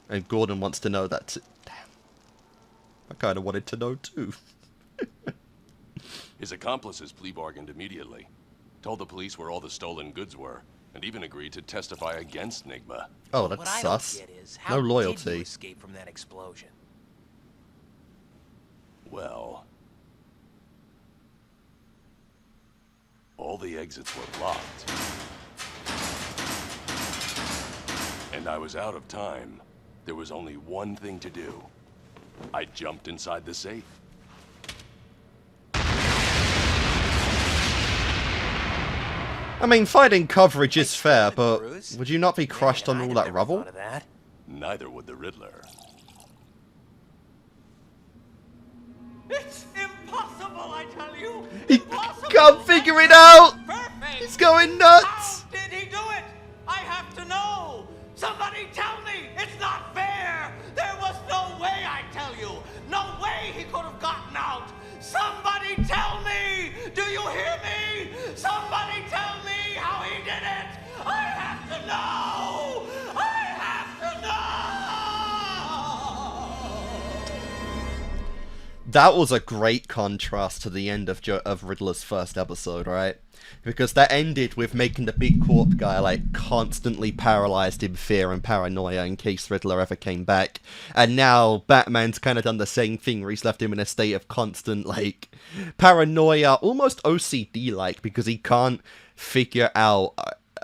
And Gordon wants to know that too. Damn. I kind of wanted to know too. His accomplices plea bargained immediately. Told the police where all the stolen goods were, and even agreed to testify against Nigma. Oh, that's what I sus. don't get is, how No did loyalty. you escape from that explosion? Well... all the exits were blocked. And I was out of time. There was only one thing to do. I jumped inside the safe. I mean, fighting coverage is fair, but would you not be crushed on all that rubble? Neither would the Riddler. It's impossible, I tell you. He can't figure it out. He's going nuts. How did he do it? I have to know. Somebody tell me. It's not fair. There was no way, I tell you. No way he could have gotten out. Somebody tell me. Do you hear me? Somebody tell me how he did it. I have to know. I have to know. That was a great contrast to the end of Riddler's first episode, right? Because that ended with making the big corp guy, like, constantly paralyzed in fear and paranoia in case Riddler ever came back. And now Batman's kind of done the same thing, where he's left him in a state of constant, like, paranoia, almost OCD-like, because he can't figure out...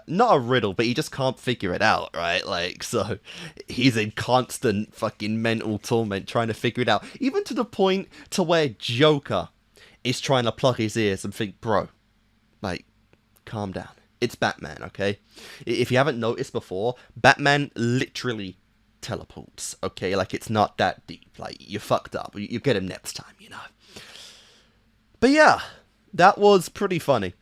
not a riddle, but he just can't figure it out, right? Like, so he's in constant fucking mental torment trying to figure it out. Even to the point to where Joker is trying to plug his ears and think, bro, like, calm down. It's Batman, okay? If you haven't noticed before, Batman literally teleports, okay? Like, it's not that deep. Like, you fucked up. You get him next time, you know? But yeah, that was pretty funny.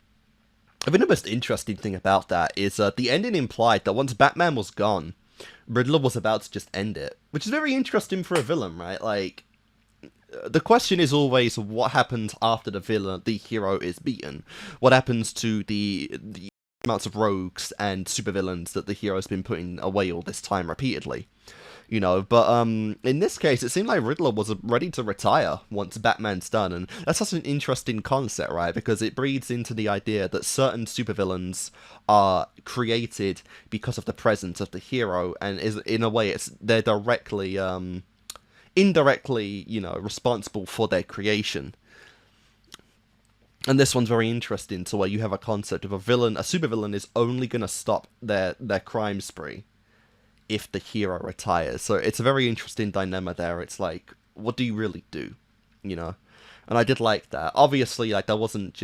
I think the most interesting thing about that is the ending implied that once Batman was gone, Riddler was about to just end it. Which is very interesting for a villain, right? Like, the question is always what happens after the hero is beaten. What happens to the amounts of rogues and supervillains that the hero's been putting away all this time repeatedly. You know, but in this case, it seemed like Riddler was ready to retire once Batman's done, and that's such an interesting concept, right? Because it breeds into the idea that certain supervillains are created because of the presence of the hero, and is in a way, they're directly, indirectly, you know, responsible for their creation. And this one's very interesting, to where you have a concept of a supervillain is only going to stop their crime spree if the hero retires. So it's a very interesting dilemma there. It's like, what do you really do? You know? And I did like that. Obviously, like, that wasn't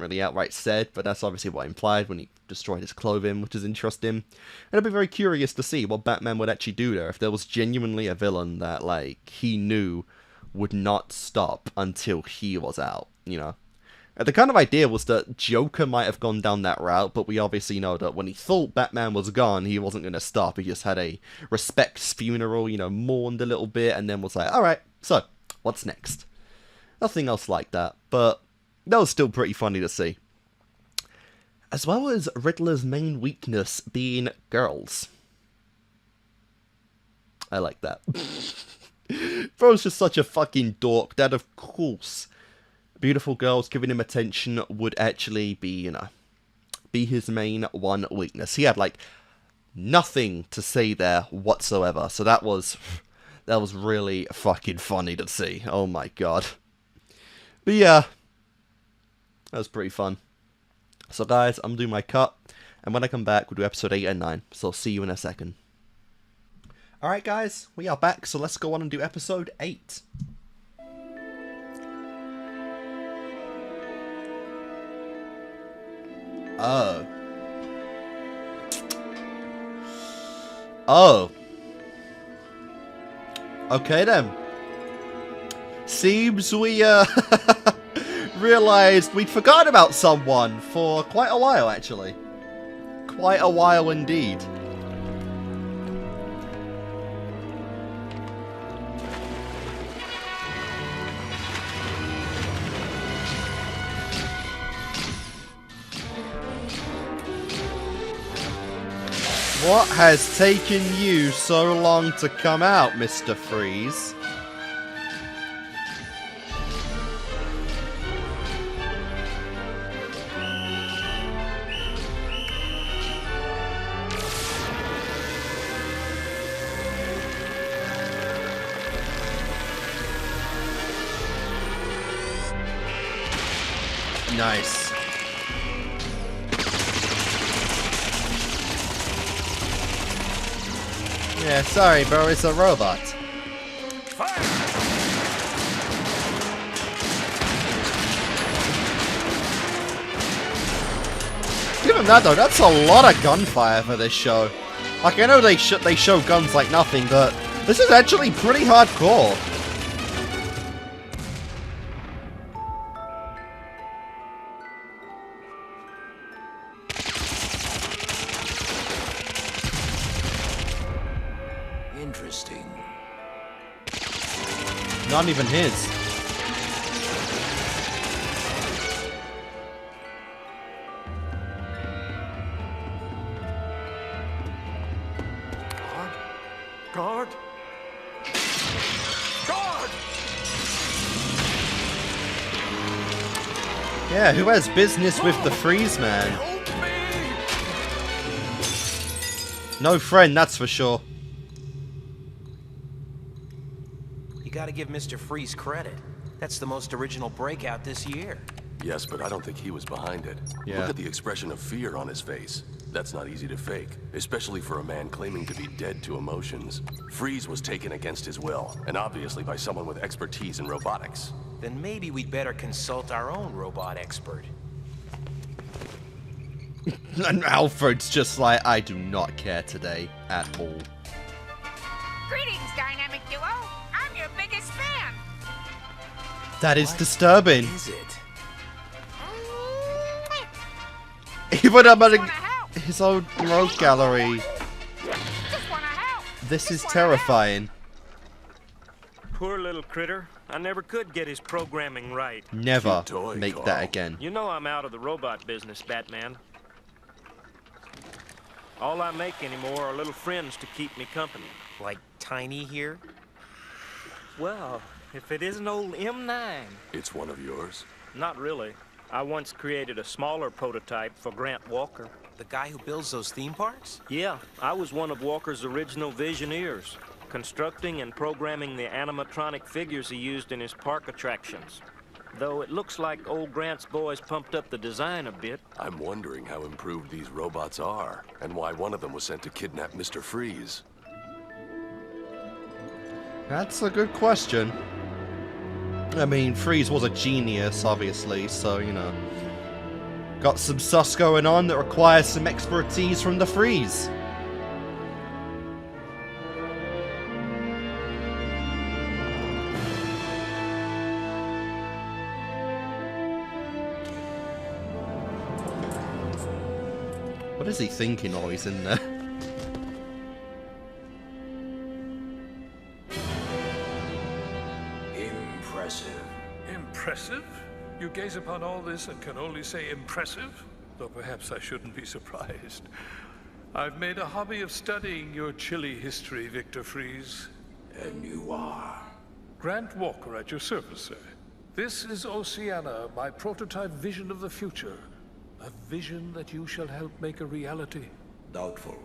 really outright said, but that's obviously what implied when he destroyed his clothing, which is interesting. And I'd be very curious to see what Batman would actually do there, if there was genuinely a villain that, like, he knew would not stop until he was out, you know? The kind of idea was that Joker might have gone down that route, but we obviously know that when he thought Batman was gone, he wasn't going to stop. He just had a respects funeral, you know, mourned a little bit, and then was like, alright, so, what's next? Nothing else like that, but that was still pretty funny to see. As well as Riddler's main weakness being girls. I like that. Bro's just such a fucking dork that, of course, beautiful girls giving him attention would actually be, you know, be his main one weakness. He had like nothing to say there whatsoever. So that was really fucking funny to see. Oh my god. But yeah, that was pretty fun. So guys, I'm doing my cut, and when I come back, we'll do episode 8 and 9. So I'll see you in a second. Alright guys, we are back, so let's go on and do episode 8. Oh. Oh. Okay then. Seems we realized we'd forgotten about someone for quite a while, actually. Quite a while indeed. What has taken you so long to come out, Mr. Freeze? Nice. Yeah, sorry, bro, it's a robot. Give him that though, that's a lot of gunfire for this show. Like, I know they show guns like nothing, but this is actually pretty hardcore. Interesting. Not even his. Guard? Guard! Yeah, who has business with the Freeze Man? No friend, that's for sure. You gotta give Mr. Freeze credit. That's the most original breakout this year. Yes, but I don't think he was behind it. Yeah. Look at the expression of fear on his face. That's not easy to fake, especially for a man claiming to be dead to emotions. Freeze was taken against his will, and obviously by someone with expertise in robotics. Then maybe we'd better consult our own robot expert. And Alfred's just like, I do not care today at all. Greetings, Dynamic Duo. I'm your biggest fan. That is disturbing. What is it? Even about his own rogue gallery. This is terrifying. Poor little critter. I never could get his programming right. Never make that again. You know I'm out of the robot business, Batman. All I make anymore are little friends to keep me company. Like Tiny here? Well, if it isn't old M9. It's one of yours? Not really. I once created a smaller prototype for Grant Walker. The guy who builds those theme parks? Yeah, I was one of Walker's original Visioneers, constructing and programming the animatronic figures he used in his park attractions. Though it looks like old Grant's boys pumped up the design a bit. I'm wondering how improved these robots are, and why one of them was sent to kidnap Mr. Freeze. That's a good question. I mean, Freeze was a genius, obviously, so, you know. Got some sus going on that requires some expertise from the Freeze. What is he thinking while he's in there? Impressive. Impressive? You gaze upon all this and can only say impressive? Though perhaps I shouldn't be surprised. I've made a hobby of studying your chilly history, Victor Freeze. And you are? Grant Walker at your service, sir. This is Oceana, my prototype vision of the future. A vision that you shall help make a reality. Doubtful.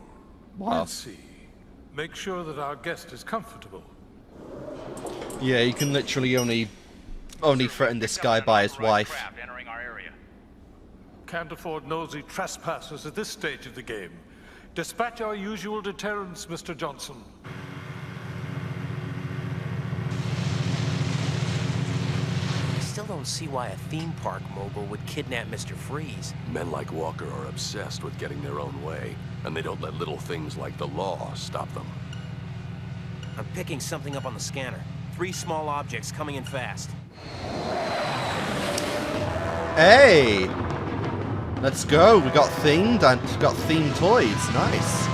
We'll see. Make sure that our guest is comfortable. Yeah, you can literally only threaten this guy by his wife. Can't afford nosy trespassers at this stage of the game. Dispatch our usual deterrents, Mr. Johnson. I still don't see why a theme park mogul would kidnap Mr. Freeze. Men like Walker are obsessed with getting their own way, and they don't let little things like the law stop them. I'm picking something up on the scanner. 3 small objects coming in fast. Hey! Let's go. We got themed and got themed toys. Nice.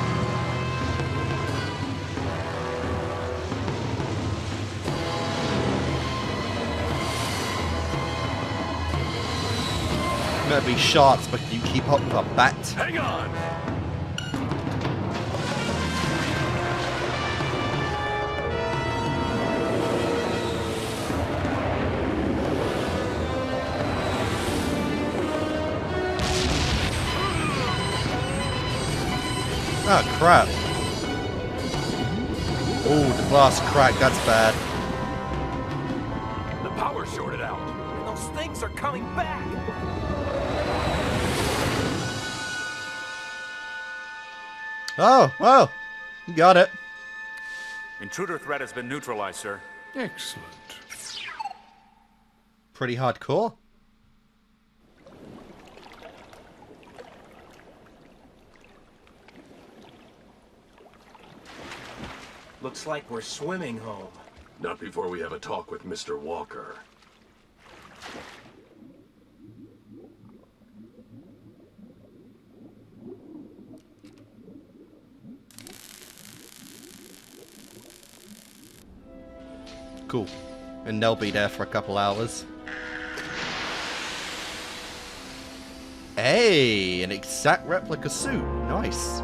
Might be shots, but can you keep up with a bat? Hang on! Oh, crap. Oh, the glass cracked. That's bad. The power shorted out. And those things are coming back! Oh, you got it. Intruder threat has been neutralized, sir. Excellent. Pretty hardcore. Looks like we're swimming home. Not before we have a talk with Mr. Walker. Cool. And they'll be there for a couple hours. Hey, an exact replica suit. Nice.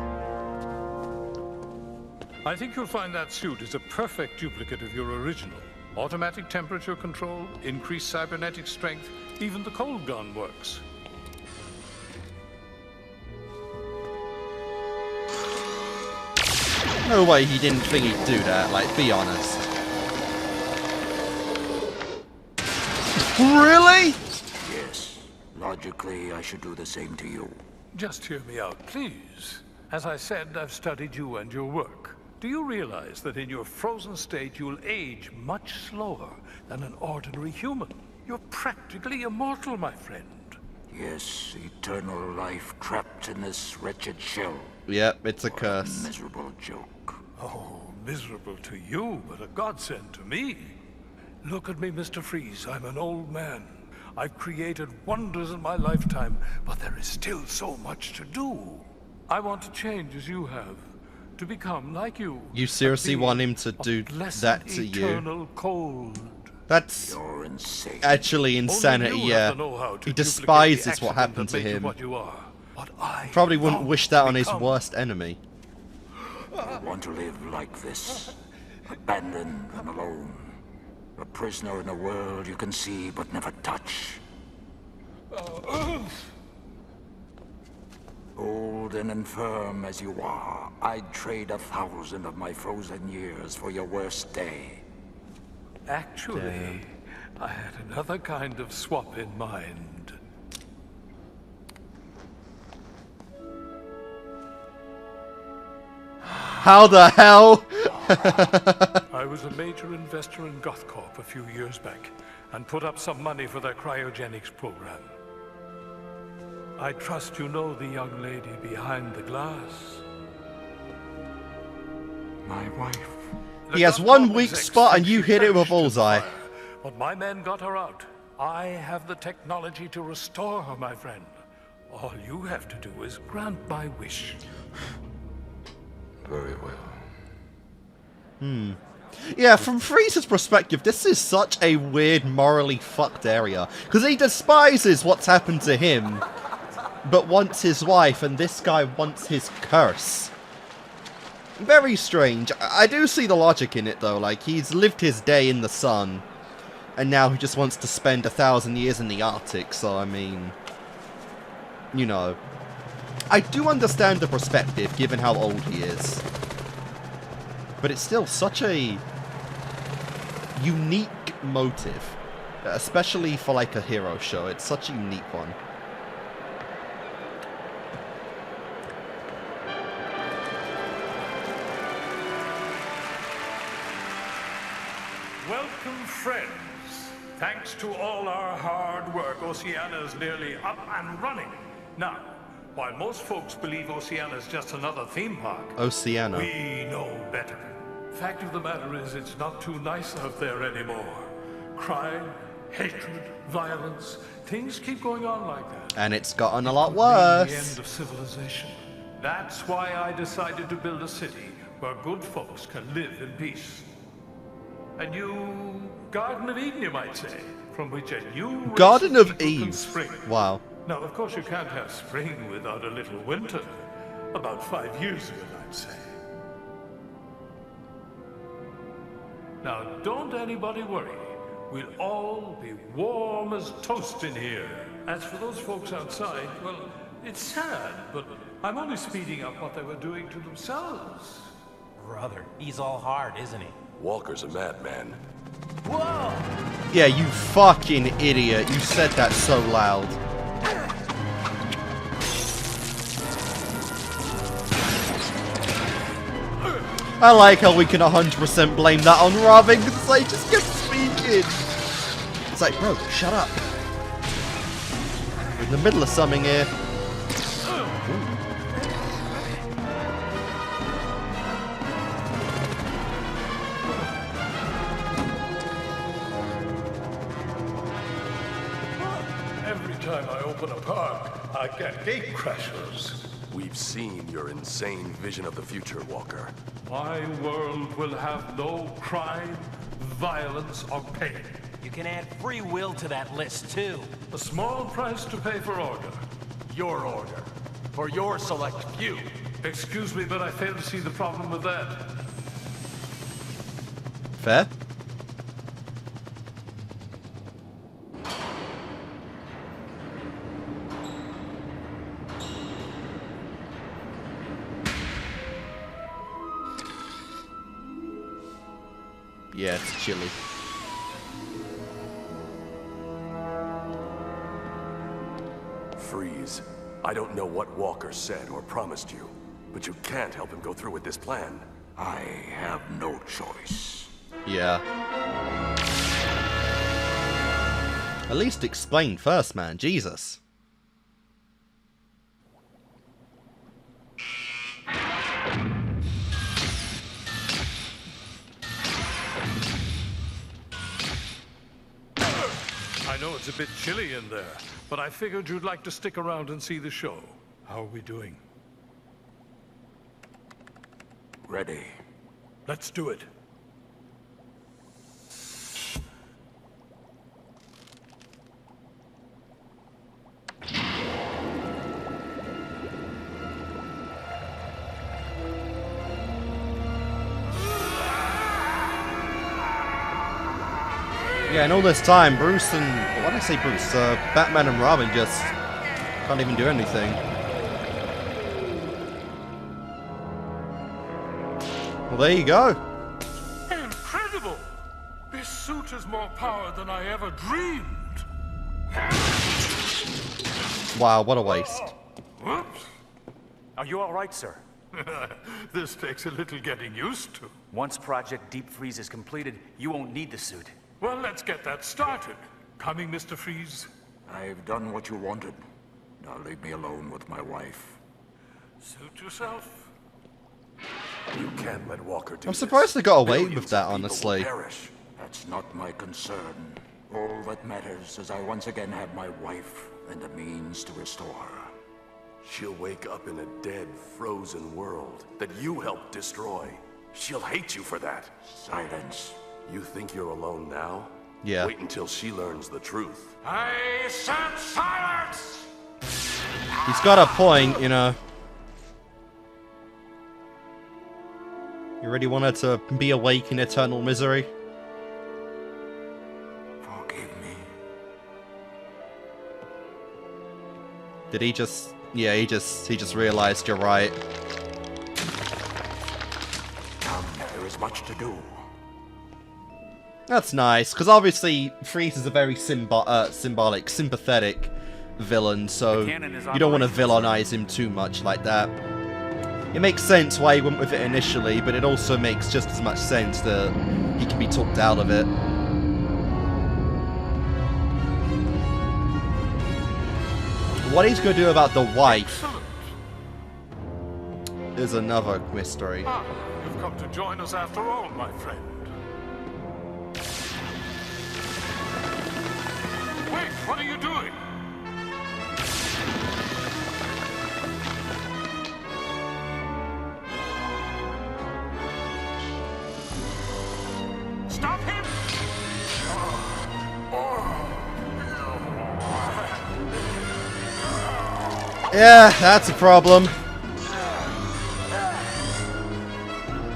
I think you'll find that suit is a perfect duplicate of your original. Automatic temperature control, increased cybernetic strength, even the cold gun works. No way he didn't think he'd do that, like, be honest. Really? Yes. Logically, I should do the same to you. Just hear me out, please. As I said, I've studied you and your work. Do you realize that in your frozen state you'll age much slower than an ordinary human? You're practically immortal, my friend. Yes, eternal life trapped in this wretched shell. Yep, it's a curse. Miserable joke. Oh, miserable to you, but a godsend to me. Look at me, Mr. Freeze. I'm an old man. I've created wonders in my lifetime, but there is still so much to do. I want to change as you have. To become like you. You seriously want him to do that to you? Cold. That's actually insanity, yeah. He despises what happened to him. Probably wouldn't wish that on his worst enemy. I want to live like this. Abandoned and alone. A prisoner in a world you can see but never touch. Old and infirm as you are, I'd trade 1,000 of my frozen years for your worst day. Actually, I had another kind of swap in mind. How the hell? I was a major investor in Gothcorp a few years back and put up some money for their cryogenics program. I trust you know the young lady behind the glass. My wife. He has one weak spot and you hit it with a bullseye. But my men got her out. I have the technology to restore her, my friend. All you have to do is grant my wish. Very well. Yeah, from Freeze's perspective, this is such a weird, morally fucked area. Because he despises what's happened to him, but wants his wife, and this guy wants his curse. Very strange. I do see the logic in it, though. Like, he's lived his day in the sun. And now he just wants to spend 1,000 years in the Arctic, so I mean... You know... I do understand the perspective, given how old he is. But it's still such a... unique motive. Especially for like a hero show. It's such a unique one. Welcome, friends. Thanks to all our hard work, Oceana's nearly up and running. Now, while most folks believe Oceana's just another theme park, Oceana. we know better. Fact of the matter is, it's not too nice out there anymore. Crime, hatred, violence, things keep going on like that. And it's gotten a lot The worse. end of civilization. That's why I decided to build a city where good folks can live in peace. A new Garden of Eden, you might say, from which a new Garden of people can Eve. spring. Wow. Now, of course, you can't have spring without a little winter. About 5 years of it, I'd say. Now, don't anybody worry. We'll all be warm as toast in here. As for those folks outside, well, it's sad, but I'm only speeding up what they were doing to themselves. Brother, he's all hard, isn't he? Walker's a madman. Whoa! Yeah, you fucking idiot. You said that so loud. I like how we can 100% blame that on Robin because they just kept speaking. It's like, bro, shut up. We're in the middle of something here. Every time I open a park, I get gate crashers. We've seen your insane vision of the future, Walker. My world will have no crime, violence, or pain. You can add free will to that list, too. A small price to pay for order. Your order. For your select few. Excuse me, but I fail to see the problem with that. Fair? Yeah, it's chilly. Freeze. I don't know what Walker said or promised you, but you can't help him go through with this plan. I have no choice. Yeah. At least explain first, man. Jesus. I know it's a bit chilly in there, but I figured you'd like to stick around and see the show. How are we doing? Ready. Let's do it. Yeah, and all this time, Bruce and... Why did I say Bruce? Batman and Robin just can't even do anything. Well, there you go. Incredible! This suit has more power than I ever dreamed. Wow, what a waste. Whoops. Are you all right, sir? This takes a little getting used to. Once Project Deep Freeze is completed, you won't need the suit. Well, let's get that started. Coming, Mr. Freeze? I've done what you wanted. Now leave me alone with my wife. Suit yourself. You can't let Walker do I'm surprised they got away with that, will honestly. perish. That's not my concern. All that matters is I once again have my wife and the means to restore her. She'll wake up in a dead, frozen world that you helped destroy. She'll hate you for that. Silence. You think you're alone now? Yeah. Wait until she learns the truth. I said silence! He's got a point, you know. You really wanted to be awake in eternal misery? Did he just... Yeah, he just realized you're right. There is much to do. That's nice, because obviously Freeze is a very symbolic, sympathetic villain, so you don't want to villainize him too much like that. It makes sense why he went with it initially, but it also makes just as much sense that he can be talked out of it. What he's going to do about the wife is another mystery. Ah, you've come to join us after all, my friend. Wait, what are you doing? Stop him! Yeah, that's a problem.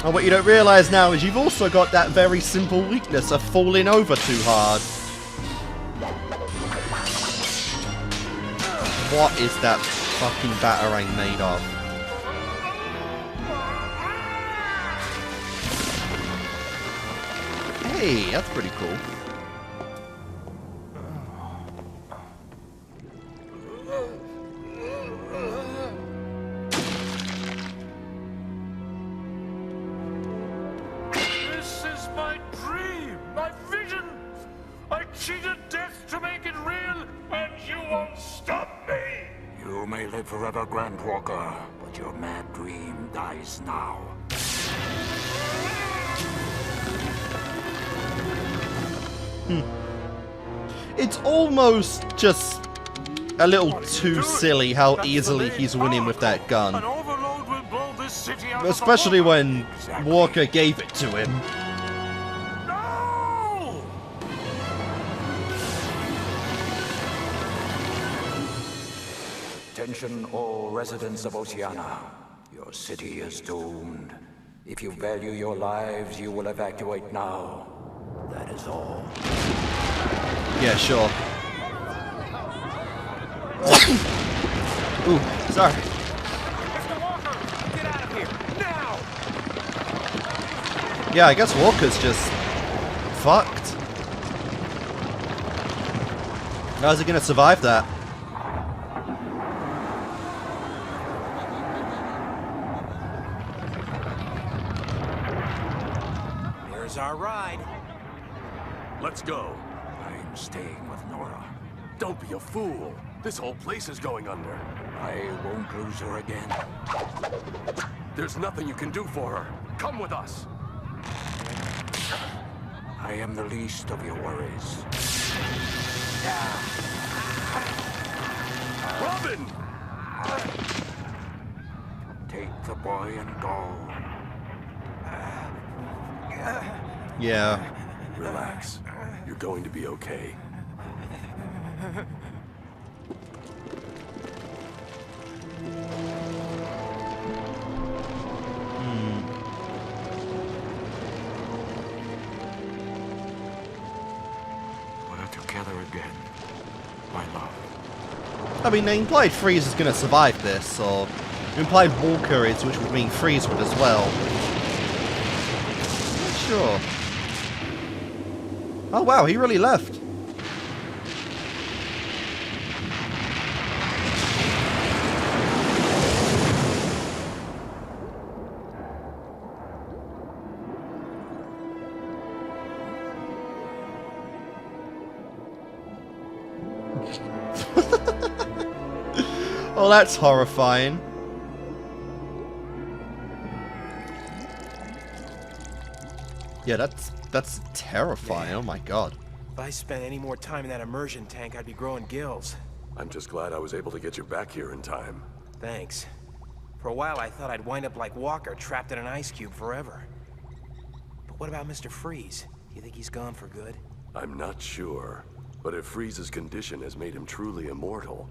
And what you don't realize now is you've also got that very simple weakness of falling over too hard. What is that fucking batarang made of? Hey, that's pretty cool. This is my dream, my vision. I cheated death to make it real, and you won't stop me. You may live forever, Grand Walker, but your mad dream dies now. It's almost just a little too silly how easily he's winning with that gun. Especially when Walker gave it to him. Attention all residents of Oceana. Your city is doomed. If you value your lives, you will evacuate now. That is all. Yeah, sure. Ooh, sorry. Mr. Walker, get out of here now! Yeah, I guess Walker's just fucked. How's he gonna survive that? Here's our ride. Let's go. I'm staying with Nora. Don't be a fool. This whole place is going under. I won't lose her again. There's nothing you can do for her. Come with us. I am the least of your worries. Robin! Take the boy and go. Yeah. Relax. You're going to be okay. We're together again, my love. I mean, they implied Freeze is gonna survive this, or implied Walker is, which would mean Freeze would as well. Not sure. Oh wow, he really left. Oh, that's horrifying. Yeah, that's terrifying. Oh my god. If I spent any more time in that immersion tank, I'd be growing gills. I'm just glad I was able to get you back here in time. Thanks. For a while, I thought I'd wind up like Walker, trapped in an ice cube forever. But what about Mr. Freeze? You think he's gone for good? I'm not sure, but if Freeze's condition has made him truly immortal,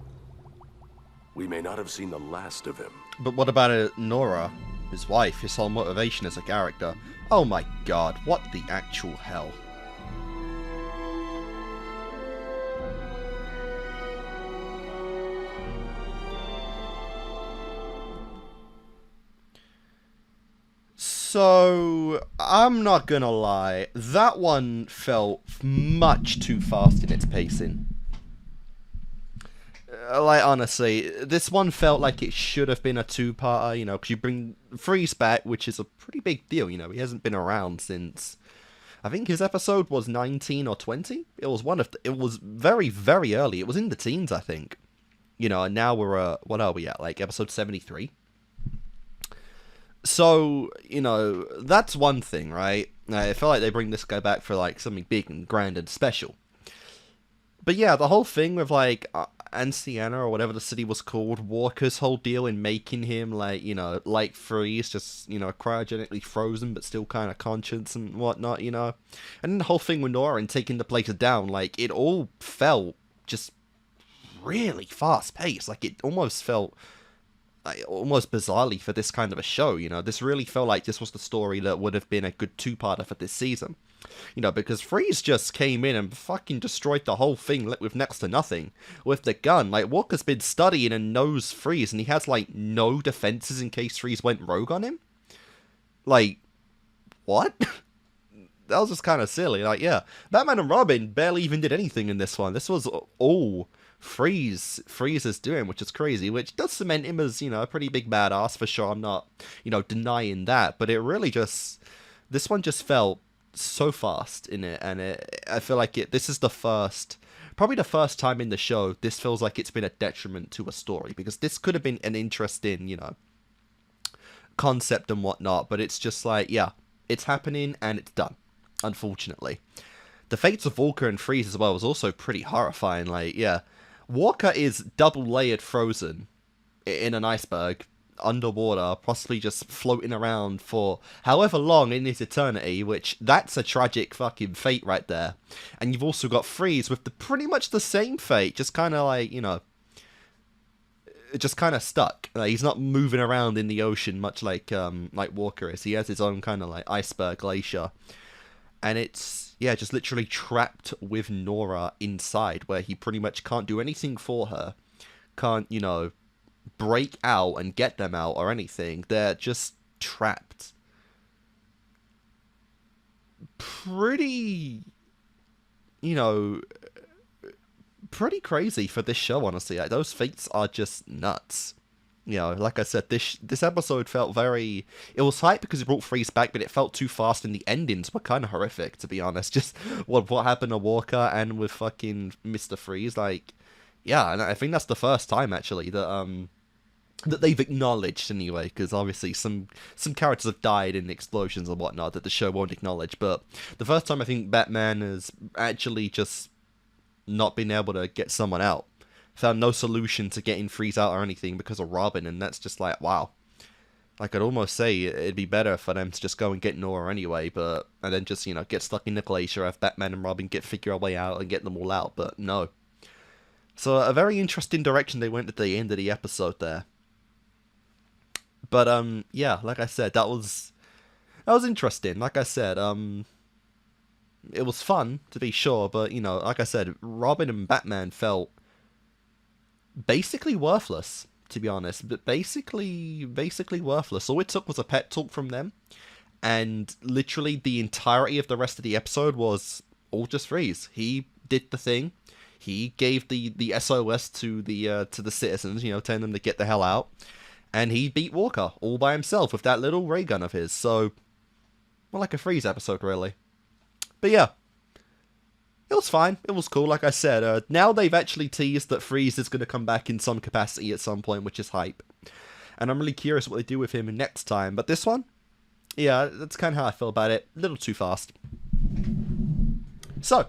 we may not have seen the last of him. But what about Nora, his wife, his whole motivation as a character? Oh my god, what the actual hell? So, I'm not gonna lie, that one felt much too fast in its pacing. Like, honestly, this one felt like it should have been a two-parter, you know, because you bring Freeze back, which is a pretty big deal, you know, he hasn't been around since, I think his episode was 19 or 20? It was it was very, very early, it was in the teens, I think. You know, and now we're, what are we at, like, episode 73? So, you know, that's one thing, right? I feel like they bring this guy back for, like, something big and grand and special. But yeah, the whole thing with, like, Anciana, or whatever the city was called, Walker's whole deal in making him, like, you know, like Freeze, just, you know, cryogenically frozen, but still kind of conscious and whatnot, you know? And then the whole thing with Nora and taking the place down, like, it all felt just really fast-paced. Like, it almost felt almost bizarrely for this kind of a show, you know. This really felt like this was the story that would have been a good two-parter for this season. You know, because Freeze just came in and fucking destroyed the whole thing with next to nothing. With the gun, like, Walker's been studying and knows Freeze, and he has, like, no defenses in case Freeze went rogue on him? Like, what? That was just kind of silly. Like, yeah, Batman and Robin barely even did anything in this one. This was all Freeze is doing, which is crazy, which does cement him as, you know, a pretty big badass for sure. I'm not, you know, denying that, but it really just, this one just felt so fast in it, and I feel like this is probably the first time in the show this feels like it's been a detriment to a story, because this could have been an interesting, you know, concept and whatnot, but it's just like, yeah, it's happening and it's done, unfortunately. The fates of Walker and Freeze as well was also pretty horrifying. Like, yeah, Walker is double-layered frozen in an iceberg, underwater, possibly just floating around for however long in his eternity, which, that's a tragic fucking fate right there. And you've also got Freeze with pretty much the same fate, just kind of like, you know, just kind of stuck. Like, he's not moving around in the ocean much like Walker is. He has his own kind of like iceberg glacier. And it's, yeah, just literally trapped with Nora inside, where he pretty much can't do anything for her. Can't, you know, break out and get them out or anything. They're just trapped. Pretty, you know, pretty crazy for this show, honestly. Like, those fates are just nuts. You know, like I said, this episode felt very... It was hype because it brought Freeze back, but it felt too fast, and the endings were kind of horrific, to be honest. Just what happened to Walker and with fucking Mr. Freeze, like... Yeah, and I think that's the first time, actually, that they've acknowledged, anyway, because obviously some characters have died in explosions and whatnot that the show won't acknowledge, but the first time I think Batman has actually just not been able to get someone out. Found no solution to getting Freeze out or anything because of Robin, and that's just like, wow. I could almost say it'd be better for them to just go and get Nora anyway, and then just, you know, get stuck in the glacier, have Batman and Robin figure a way out and get them all out, but no. So a very interesting direction they went at the end of the episode there. But, yeah, like I said, that was interesting. Like I said, it was fun, to be sure, but, you know, like I said, Robin and Batman felt basically worthless, to be honest, but basically worthless. All it took was a pep talk from them, and literally the entirety of the rest of the episode was all just Freeze. He did the thing. He gave the SOS to the citizens, you know, telling them to get the hell out, and he beat Walker all by himself with that little ray gun of his. So, more like a Freeze episode, really. But yeah, it was fine. It was cool, like I said. Now they've actually teased that Freeze is going to come back in some capacity at some point, which is hype. And I'm really curious what they do with him next time. But this one, yeah, that's kind of how I feel about it. A little too fast. So,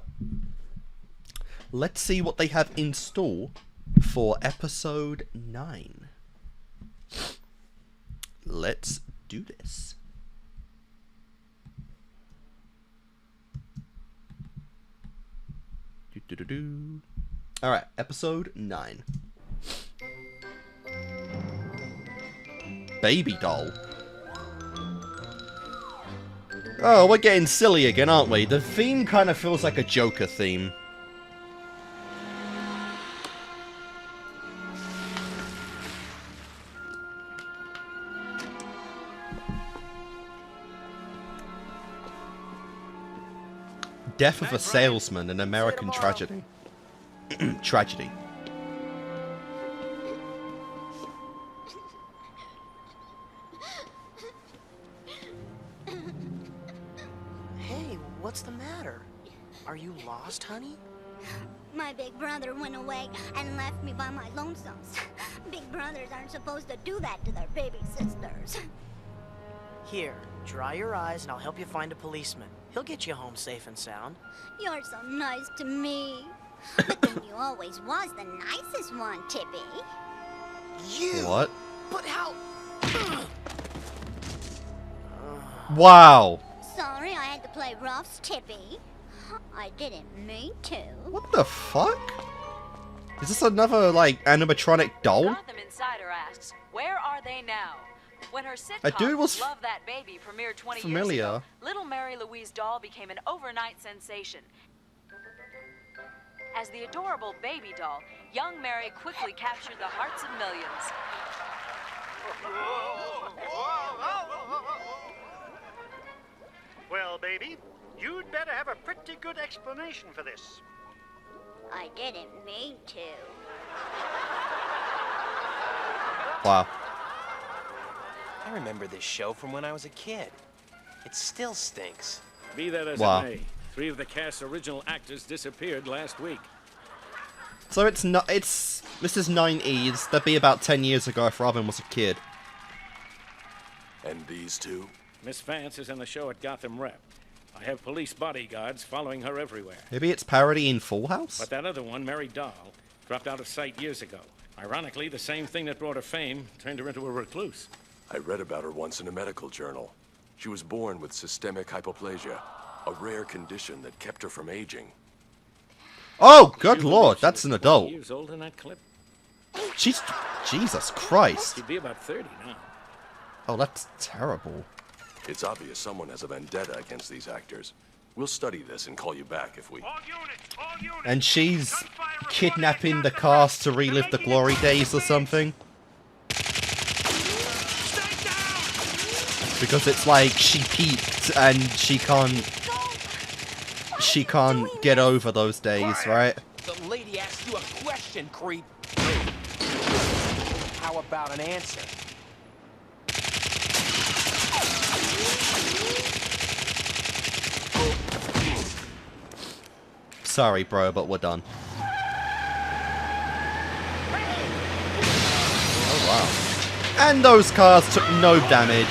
let's see what they have in store for episode 9. Let's do this. Alright, episode 9. Baby doll. Oh, we're getting silly again, aren't we? The theme kind of feels like a Joker theme. death of a salesman, an American tragedy. Tragedy. Hey, what's the matter? Are you lost, honey? My big brother went away and left me by my lonesomes. Big brothers aren't supposed to do that to their baby sisters. Here, dry your eyes and I'll help you find a policeman. He'll get you home safe and sound. You're so nice to me. But then you always was the nicest one, Tippy. You? What? But how? Wow. Sorry I had to play roughs, Tippy. I didn't mean to. What the fuck? Is this another, like, animatronic doll? Gotham Insider asks, where are they now? When her A dude sitcom, was Love That Baby, premiered 20 familiar. years ago, Little Mary Louise doll became an overnight sensation. As the adorable baby doll, young Mary quickly captured the hearts of millions. Well, baby, you'd better have a pretty good explanation for this. I didn't mean to. Wow. I remember this show from when I was a kid. It still stinks. Be that as Wow. it may, 3 of the cast's original actors disappeared last week. So it's not. This is 90s. That'd be about 10 years ago if Robin was a kid. And these two? Miss Vance is in the show at Gotham Rep. I have police bodyguards following her everywhere. Maybe it's parody in Full House? But that other one, Mary Dahl, dropped out of sight years ago. Ironically, the same thing that brought her fame turned her into a recluse. I read about her once in a medical journal. She was born with systemic hypoplasia, a rare condition that kept her from aging. Oh, good lord, that's an adult. Years old in that clip. She's... Jesus Christ. She'd be about 30 now. Oh, that's terrible. It's obvious someone has a vendetta against these actors. We'll study this and call you back if we... And she's kidnapping the cast to relive the glory days or something? Because it's like she peaked and she can't get over those days, right? The lady asked you a question, creep. How about an answer? Sorry, bro, but we're done. Oh, wow. And those cars took no damage.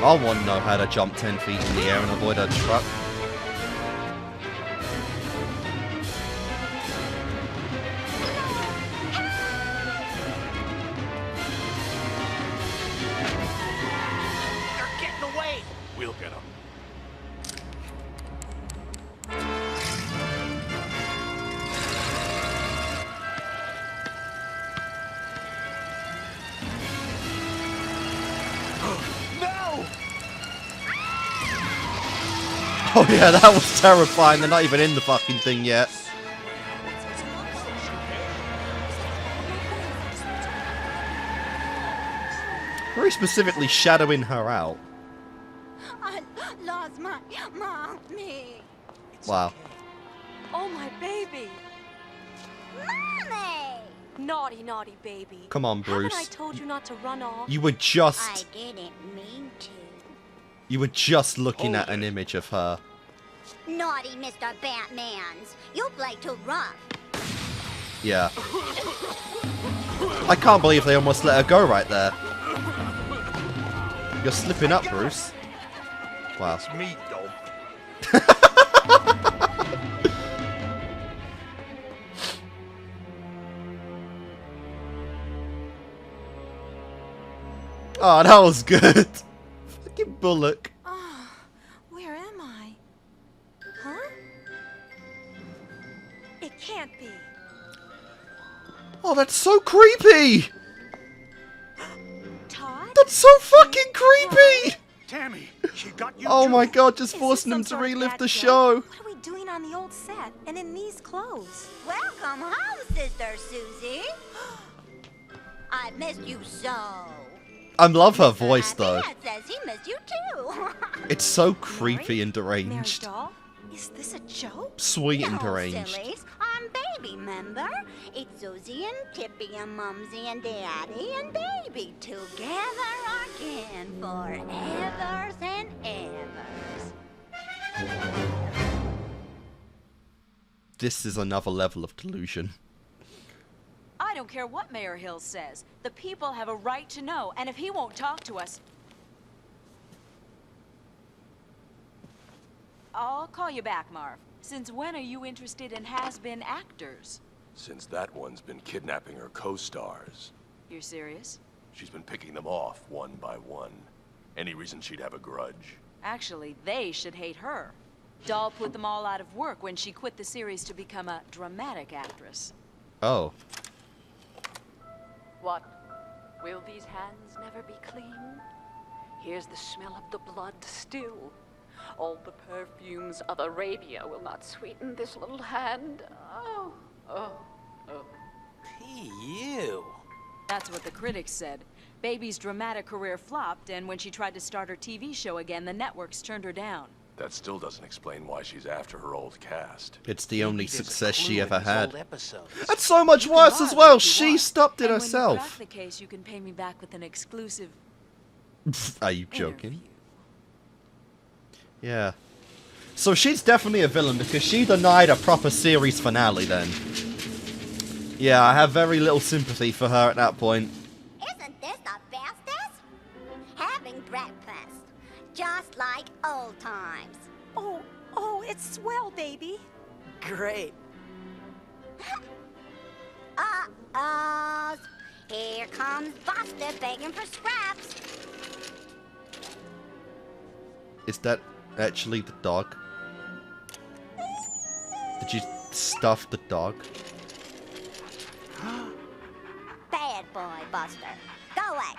I want to know how to jump 10 feet in the air and avoid a truck. They're getting away. We'll get them. No! Oh yeah, that was terrifying. They're not even in the fucking thing yet. Very specifically shadowing her out. I lost my mommy. Wow. Oh, my baby. Mommy! Naughty, naughty baby. Come on, Bruce. Haven't I told you not to run off? You were I just... didn't mean to. You were just looking at an image of her. Naughty Mr. Batmans. You play too rough. Yeah. I can't believe they almost let her go right there. You're slipping up, Bruce. Wow. It's me, though. Oh, that was good. Fucking Bullock. Oh, where am I? Huh? It can't be. Oh, that's so creepy. Todd? That's so fucking creepy. Tammy, she got you Oh too. my god, just forcing them to relive the show. What are we doing on the old set and in these clothes? Welcome home, Sister Susie. I missed you so. I love her voice though. Dad says he missed you too. It's so creepy and deranged. Doll, is this a joke? Sweet and No, deranged. sillies. I'm Baby, remember? It's Susie and Tippy and Mumsy and Daddy and Baby together again forevers and evers. This is another level of delusion. I don't care what Mayor Hill says. The people have a right to know, and if he won't talk to us... I'll call you back, Marv. Since when are you interested in has-been actors? Since that one's been kidnapping her co-stars. You're serious? She's been picking them off one by one. Any reason she'd have a grudge? Actually, they should hate her. Doll put them all out of work when she quit the series to become a dramatic actress. Oh. What? Will these hands never be clean? Here's the smell of the blood still. All the perfumes of Arabia will not sweeten this little hand. Oh, oh, oh. Ew. That's what the critics said. Baby's dramatic career flopped, and when she tried to start her TV show again, the networks turned her down. That still doesn't explain why she's after her old cast. It's the only There's a success clue she in ever these had. old episodes. That's so much worse as well. She stopped it And when you crack herself. the case, you can pay me back with an exclusive... Are you joking? Yeah. So she's definitely a villain because she denied a proper series finale then. Yeah, I have very little sympathy for her at that point. Isn't this the bestest? Having breakfast, just like old times. Oh, it's swell, baby. Great. Uh-oh. Here comes Buster begging for scraps. Is that actually the dog? Did you stuff the dog? Bad boy, Buster. Go away.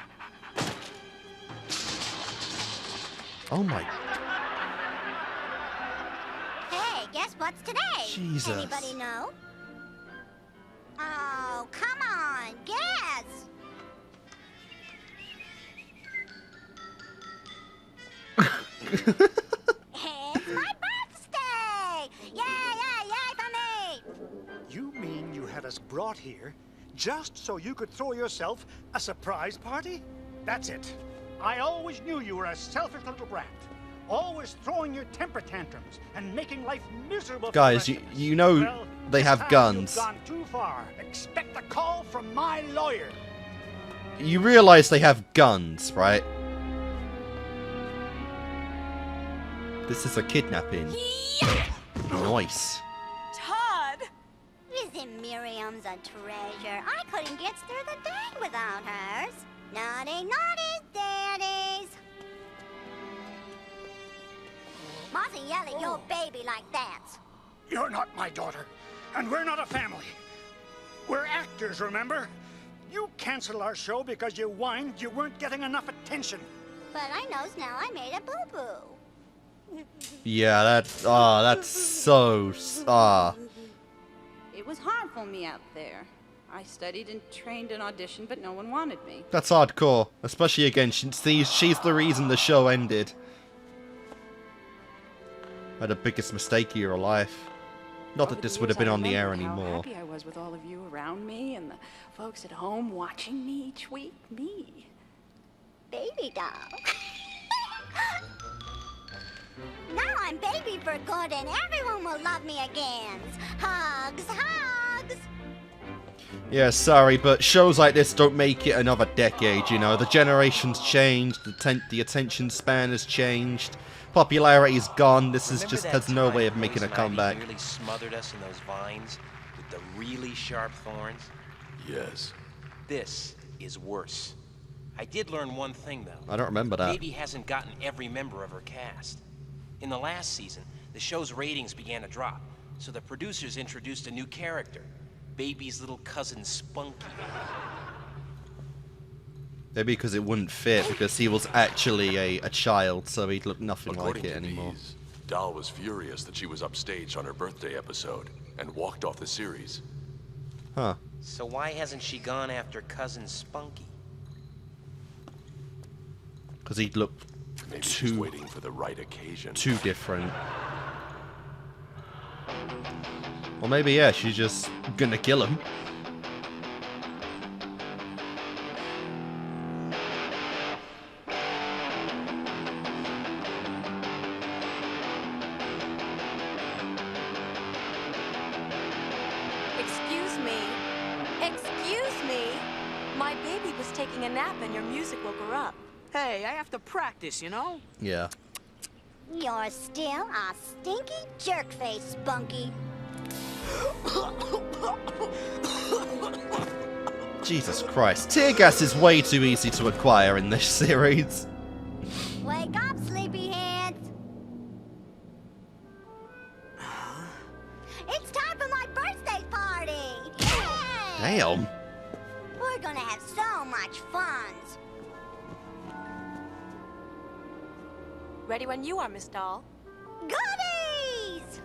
Oh my... Hey, guess what's today? Jesus. Anybody know? Oh, come on, guess. It's my birthday! Yay for me! You mean you had us brought here just so you could throw yourself a surprise party? That's it. I always knew you were a selfish little brat. Always throwing your temper tantrums and making life miserable. Guys, you know Well, they this have time guns. You've gone too far. Expect a call from my lawyer. You realize they have guns, right? This is a kidnapping. Nice. Todd! Isn't Miriam's a treasure? I couldn't get through the day without hers. Naughty, naughty daddies. Mustn't yell at your baby like that. You're not my daughter, and we're not a family. We're actors, remember? You canceled our show because you whined you weren't getting enough attention. But I knows now I made a boo-boo. Yeah, that's so... It was hard for me out there. I studied and trained and auditioned, but no one wanted me. That's hardcore. Especially again, she's the reason the show ended. Had the biggest mistake of your life. Not that this would have been on the air anymore. How happy I was with all of you around me and the folks at home watching me each week. Me. Baby doll. Now I'm baby for good and everyone will love me again. Hugs, hugs. Yeah, sorry, but shows like this don't make it another decade, you know. The generation's changed, the attention span has changed, popularity's gone, this is just has no way of making a comeback. Really smothered us in those vines with the really sharp thorns. Yes. This is worse. I did learn one thing, though. I don't remember that. Baby hasn't gotten every member of her cast. In the last season, the show's ratings began to drop, so the producers introduced a new character, Baby's little cousin Spunky. Maybe because it wouldn't fit, because he was actually a child, so he'd look nothing According like it to anymore. these, Doll was furious that she was upstaged on her birthday episode and walked off the series. Huh. So why hasn't she gone after cousin Spunky? Because he'd look Maybe she's waiting for the right occasion. too different. Or maybe, yeah, she's just gonna kill him. Excuse me. Excuse me. My baby was taking a nap and your music woke her up. Hey, I have to practice, you know? Yeah. You're still a stinky jerkface, Spunky. Jesus Christ. Tear gas is way too easy to acquire in this series. Wake up, sleepyheads. It's time for my birthday party. Yay! Damn. We're gonna have so much fun. Ready when you are, Miss Doll. Goodies!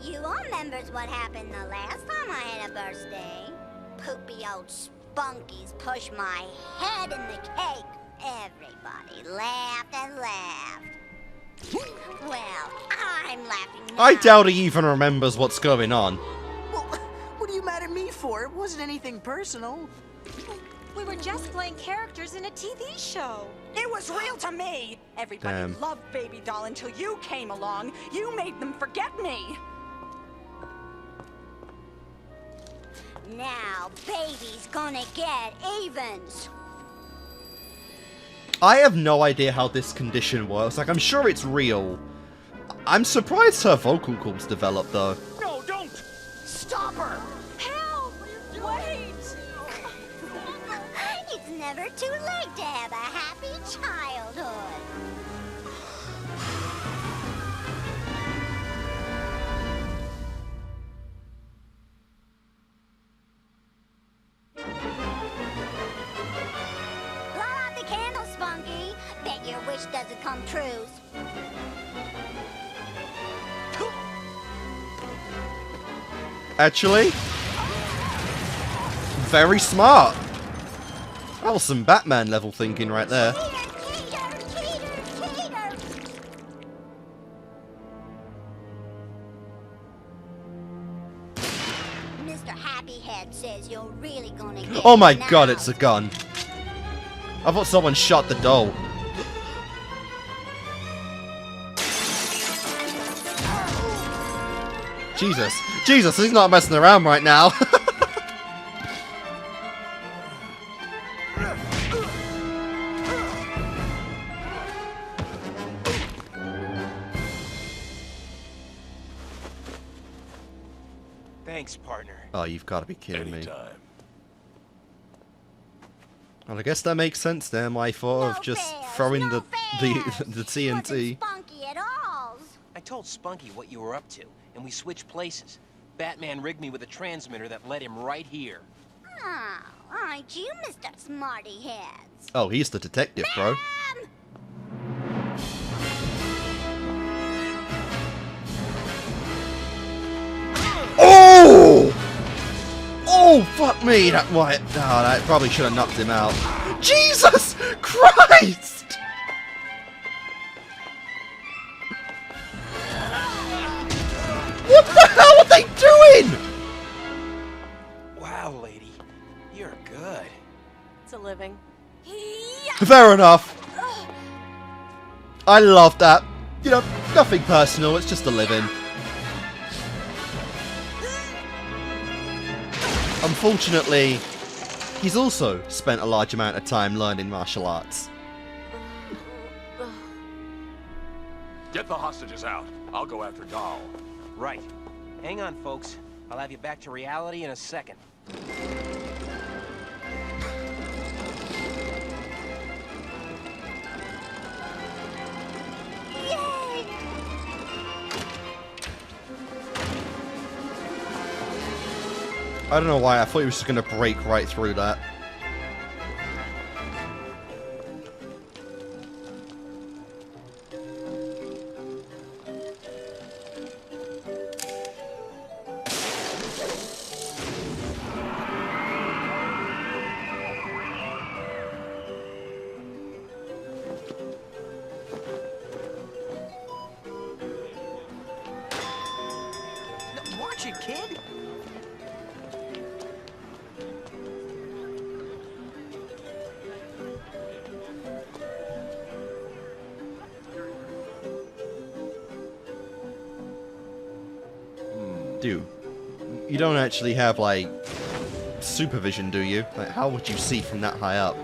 You all remembers what happened the last time I had a birthday. Poopy old spunkies pushed my head in the cake. Everybody laughed and laughed. Well, I'm laughing now. I doubt he even remembers what's going on. Well, what are you mad at me for? It wasn't anything personal. We were just playing characters in a TV show. It was real to me. Everybody Damn. loved Baby Doll until you came along. You made them forget me. Now, baby's gonna get evens. I have no idea how this condition works. Like, I'm sure it's real. I'm surprised her vocal cords developed, though. No, don't! Stop her! Help! Wait! It's never too late to have a happy childhood. Blow out the candle, Spunky. Bet your wish doesn't come true. Actually, very smart. That was some Batman level thinking right there. Mr. Happyhead says you're really gonna get Oh my now. god, it's a gun. I thought someone shot the doll. Jesus. Jesus, he's not messing around right now. Thanks, partner. Oh, you've got to be kidding me. Anytime. Well, I guess that makes sense then. I thought of just throwing the TNT. Spunky at all. I told Spunky what you were up to, and we switched places. Batman rigged me with a transmitter that led him right here. Oh, aren't you Mr. Smarty Heads? Oh, he's the detective, bro. Oh! Oh, fuck me! That what? Oh, that probably should have knocked him out. Jesus Christ! What the hell are they doing? Wow, lady. You're good. It's a living. Fair enough. I love that. You know, nothing personal. It's just a living. Unfortunately, he's also spent a large amount of time learning martial arts. Get the hostages out. I'll go after Doll. Right. Hang on, folks. I'll have you back to reality in a second. I don't know why, I thought he was just going to break right through that. you, kid. Dude, you don't actually have, like, supervision, do you? Like, how would you see from that high up?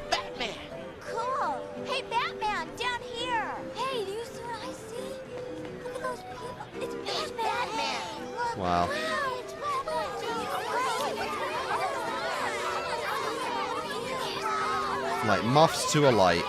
Batman! Cool! Hey, Batman, down here! Hey, do you see what I see? Look at those people. It's Batman! Look. Wow. Wow, it's Batman! Like, muffs to a light.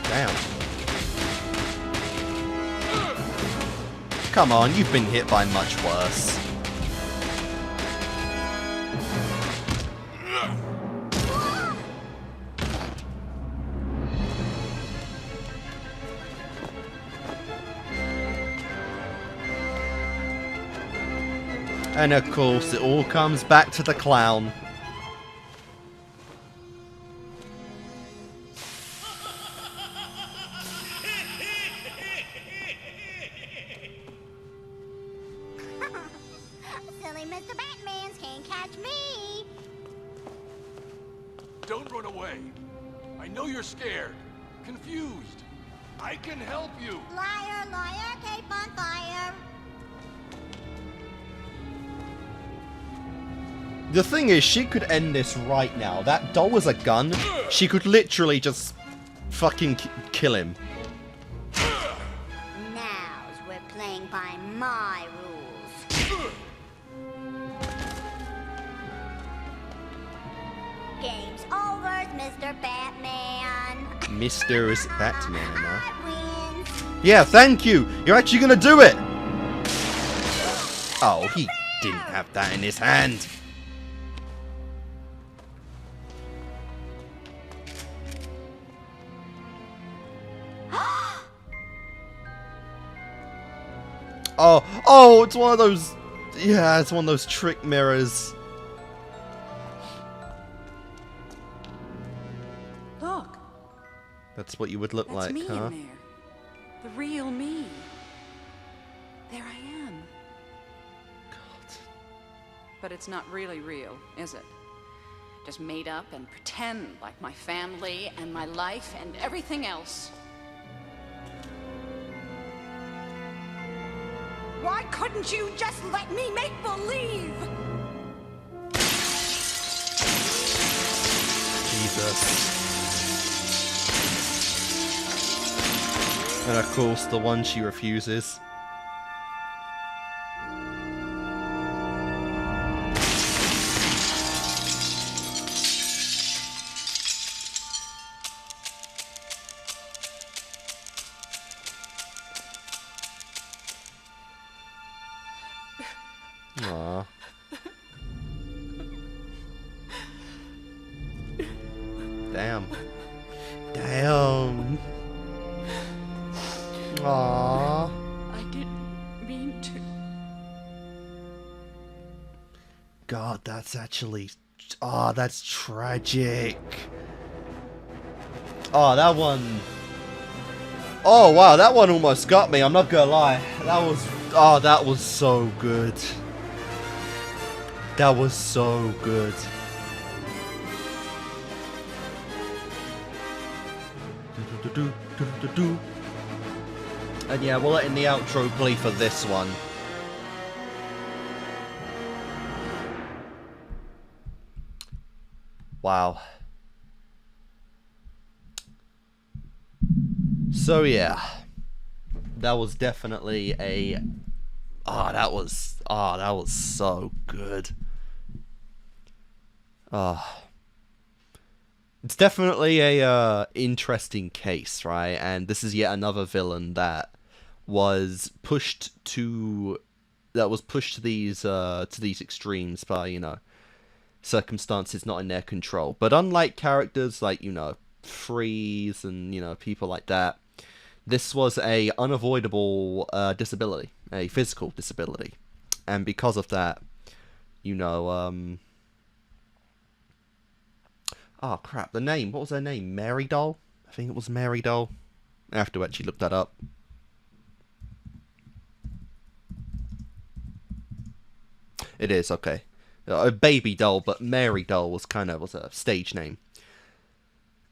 Damn. Come on, you've been hit by much worse. And of course, it all comes back to the clown. Silly Mr. Batmans can't catch me. Don't run away. I know you're scared, confused. I can help you. Liar, liar, cape on fire. The thing is, she could end this right now. That doll was a gun. She could literally just fucking kill him. Now's we're playing by my rules. Game's over, Mr. Batman. Mr. Batman, huh? I win. Yeah, thank you! You're actually gonna do it! Oh, he didn't have that in his hand. Oh, it's one of those... Yeah, it's one of those trick mirrors. Look. That's what you would look That's like, me huh? in there. The real me. There I am. God. But it's not really real, is it? Just made up and pretend like my family and my life and everything else. Why couldn't you just let me make believe? Jesus. And of course, the one she refuses. Aww. Damn. Damn. Aww. I didn't mean to. God, that's actually... Oh, that's tragic. Oh, that one... Oh, wow, that one almost got me, I'm not gonna lie. That was... Oh, that was so good. That was so good. And yeah, we'll let in the outro play for this one. Wow. So yeah, that was definitely a... that was so good. It's definitely a interesting case, right? And this is yet another villain that was pushed to these extremes by, you know, circumstances not in their control. But unlike characters like, you know, Freeze and, you know, people like that, this was a unavoidable disability, a physical disability. And because of that, you know, oh crap, the name, what was her name? Mary Doll? I think it was Mary Doll. I have to actually look that up. It is, okay. A Baby Doll, but Mary Doll was a stage name.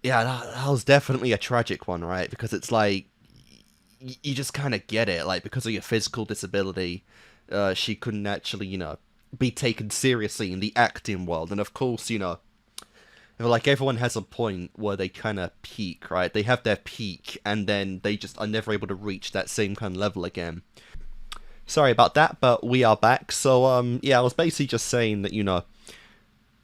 Yeah, that was definitely a tragic one, right? Because it's like, you just kind of get it. Like, because of your physical disability, she couldn't actually, you know, be taken seriously in the acting world. And of course, you know, like, everyone has a point where they kind of peak, right? They have their peak, and then they just are never able to reach that same kind of level again. Sorry about that, but we are back. So, yeah, I was basically just saying that, you know,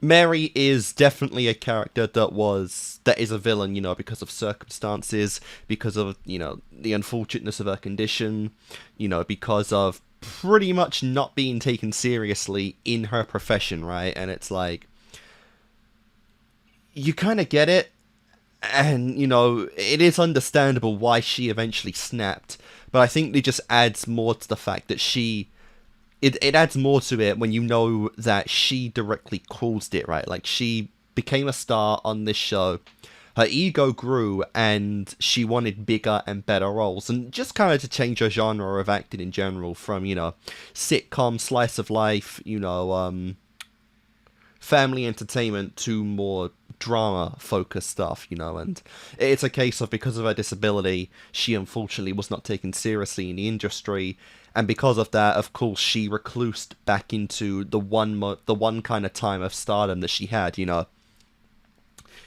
Mary is definitely a character that is a villain, you know, because of circumstances, because of, you know, the unfortunateness of her condition, you know, because of pretty much not being taken seriously in her profession, right? And it's like, you kind of get it, and, you know, it is understandable why she eventually snapped, but I think it just adds more to the fact that it adds more to it when you know that she directly caused it, right? Like, she became a star on this show, her ego grew, and she wanted bigger and better roles, and just kind of to change her genre of acting in general from, you know, sitcom, slice of life, you know, family entertainment to more drama-focused stuff, you know, and it's a case of, because of her disability, she unfortunately was not taken seriously in the industry, and because of that, of course, she reclused back into the one kind of time of stardom that she had, you know.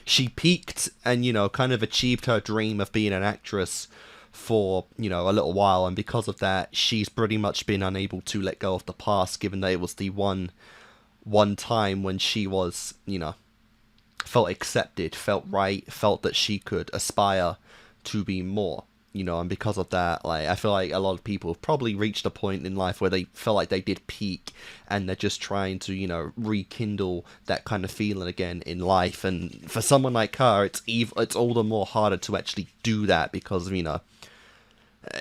She peaked and, you know, kind of achieved her dream of being an actress for, you know, a little while, and because of that, she's pretty much been unable to let go of the past, given that it was the one time when she was, you know, felt accepted, felt right, felt that she could aspire to be more, you know, and because of that, like, I feel like a lot of people have probably reached a point in life where they felt like they did peak, and they're just trying to, you know, rekindle that kind of feeling again in life, and for someone like her, it's all the more harder to actually do that, because, you know,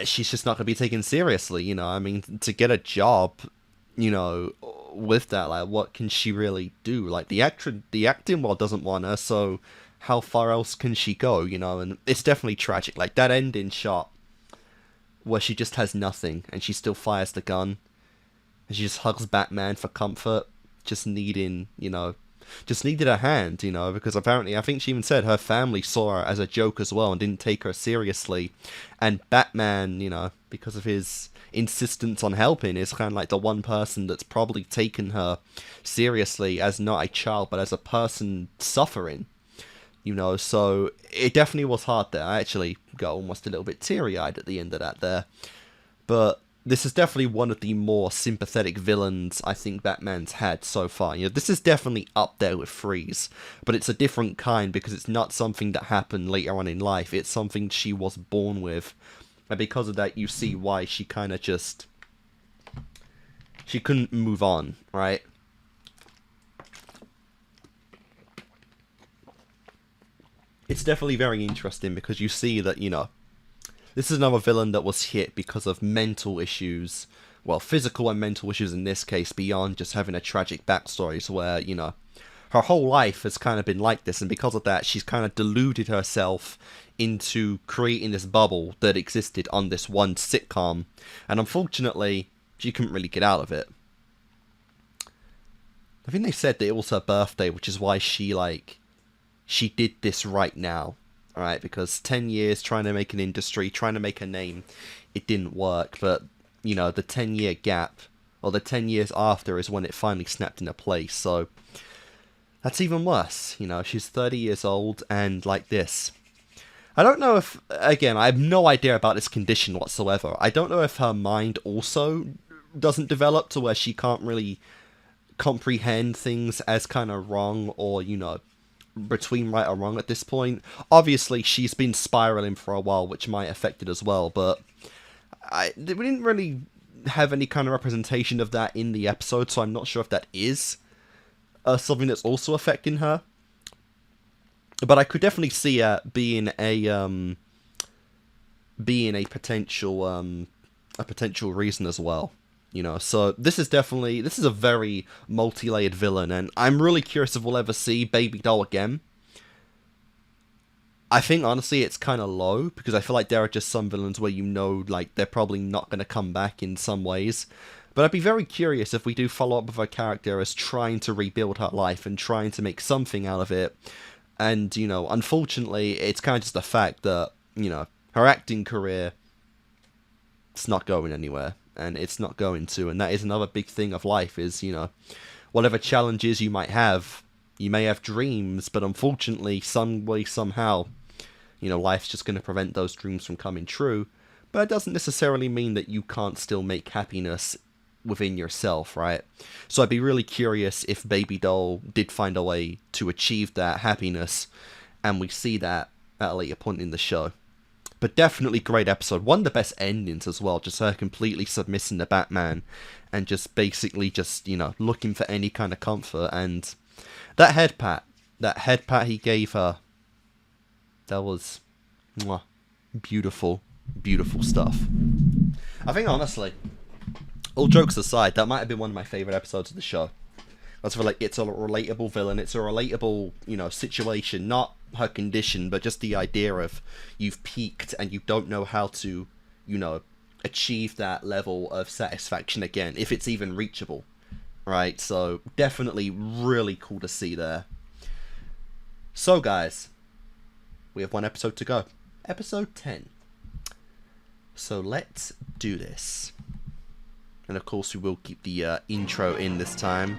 she's just not going to be taken seriously, you know. I mean, to get a job, you know, with that, like, what can she really do? Like, the acting world doesn't want her, so how far else can she go, you know? And it's definitely tragic. Like, that ending shot where she just has nothing, and she still fires the gun, and she just hugs Batman for comfort, just needing, you know, just needed a hand, you know, because apparently, I think she even said her family saw her as a joke as well, and didn't take her seriously, and Batman, you know, because of his insistence on helping, is kind of like the one person that's probably taken her seriously as not a child, but as a person suffering, you know. So it definitely was hard there. I actually got almost a little bit teary-eyed at the end of that there. But this is definitely one of the more sympathetic villains I think Batman's had so far. You know, this is definitely up there with Freeze, but it's a different kind, because it's not something that happened later on in life. It's something she was born with. And because of that, you see why she kind of just... she couldn't move on, right? It's definitely very interesting, because you see that, you know, this is another villain that was hit because of mental issues. Well, physical and mental issues in this case, beyond just having a tragic backstory, so where, you know, her whole life has kind of been like this, and because of that, she's kind of deluded herself into creating this bubble that existed on this one sitcom, and unfortunately, she couldn't really get out of it. I think they said that it was her birthday, which is why she did this right now, right? Because 10 years trying to make an industry, trying to make a name, it didn't work, but, you know, the 10-year gap, or the 10 years after, is when it finally snapped into place, so that's even worse. You know, she's 30 years old, and like this. I don't know if, again, I have no idea about this condition whatsoever. I don't know if her mind also doesn't develop to where she can't really comprehend things as kind of wrong, or, you know, between right or wrong at this point. Obviously, she's been spiraling for a while, which might affect it as well, but we didn't really have any kind of representation of that in the episode, so I'm not sure if that is something that's also affecting her. But I could definitely see it being a potential reason as well. You know, so this is a very multi-layered villain, and I'm really curious if we'll ever see Baby Doll again. I think, honestly, it's kind of low, because I feel like there are just some villains where you know, like, they're probably not going to come back in some ways. But I'd be very curious if we do follow up with her character as trying to rebuild her life and trying to make something out of it. And, you know, unfortunately, it's kind of just a fact that, you know, her acting career, it's not going anywhere. And it's not going to, and that is another big thing of life is, you know, whatever challenges you might have, you may have dreams, but unfortunately, some way, somehow, you know, life's just going to prevent those dreams from coming true, but it doesn't necessarily mean that you can't still make happiness within yourself, right? So I'd be really curious if Baby Doll did find a way to achieve that happiness, and we see that at a later point in the show. But definitely great episode. One of the best endings as well. Just her completely submissing to Batman. And just basically just, you know, looking for any kind of comfort. And that head pat he gave her. That was mwah, beautiful, beautiful stuff. I think, honestly, all jokes aside, that might have been one of my favourite episodes of the show. I feel like it's a relatable villain. It's a relatable, you know, situation. Not her condition, but just the idea of you've peaked and you don't know how to, you know, achieve that level of satisfaction again, if it's even reachable, right? So definitely really cool to see there. So guys, we have one episode to go. Episode 10. So let's do this. And of course we will keep the intro in this time.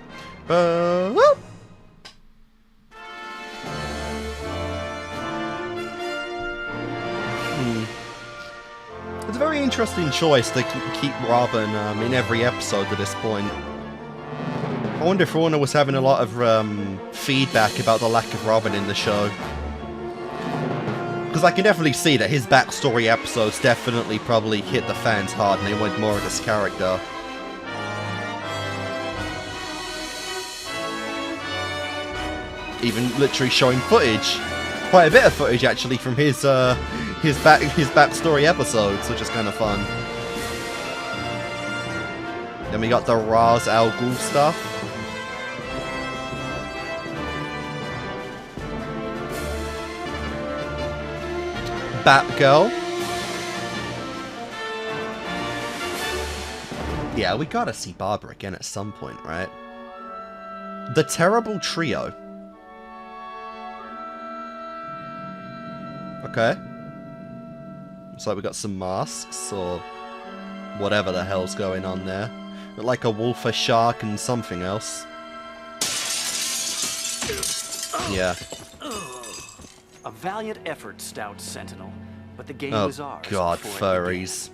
It's a very interesting choice to keep Robin in every episode at this point. I wonder if Warner was having a lot of feedback about the lack of Robin in the show. Because I can definitely see that his backstory episodes definitely probably hit the fans hard and they wanted more of this character. Even literally showing footage. Quite a bit of footage actually from his backstory episodes, which is kind of fun. Then we got the Ra's al Ghul stuff. Batgirl. Yeah, we gotta see Barbara again at some point, right? The Terrible Trio. Okay. Looks like we got some masks, or whatever the hell's going on there. Look like a wolf, a shark, and something else. Yeah. A valiant effort, Stout Sentinel, but the game was ours. Oh god, furries.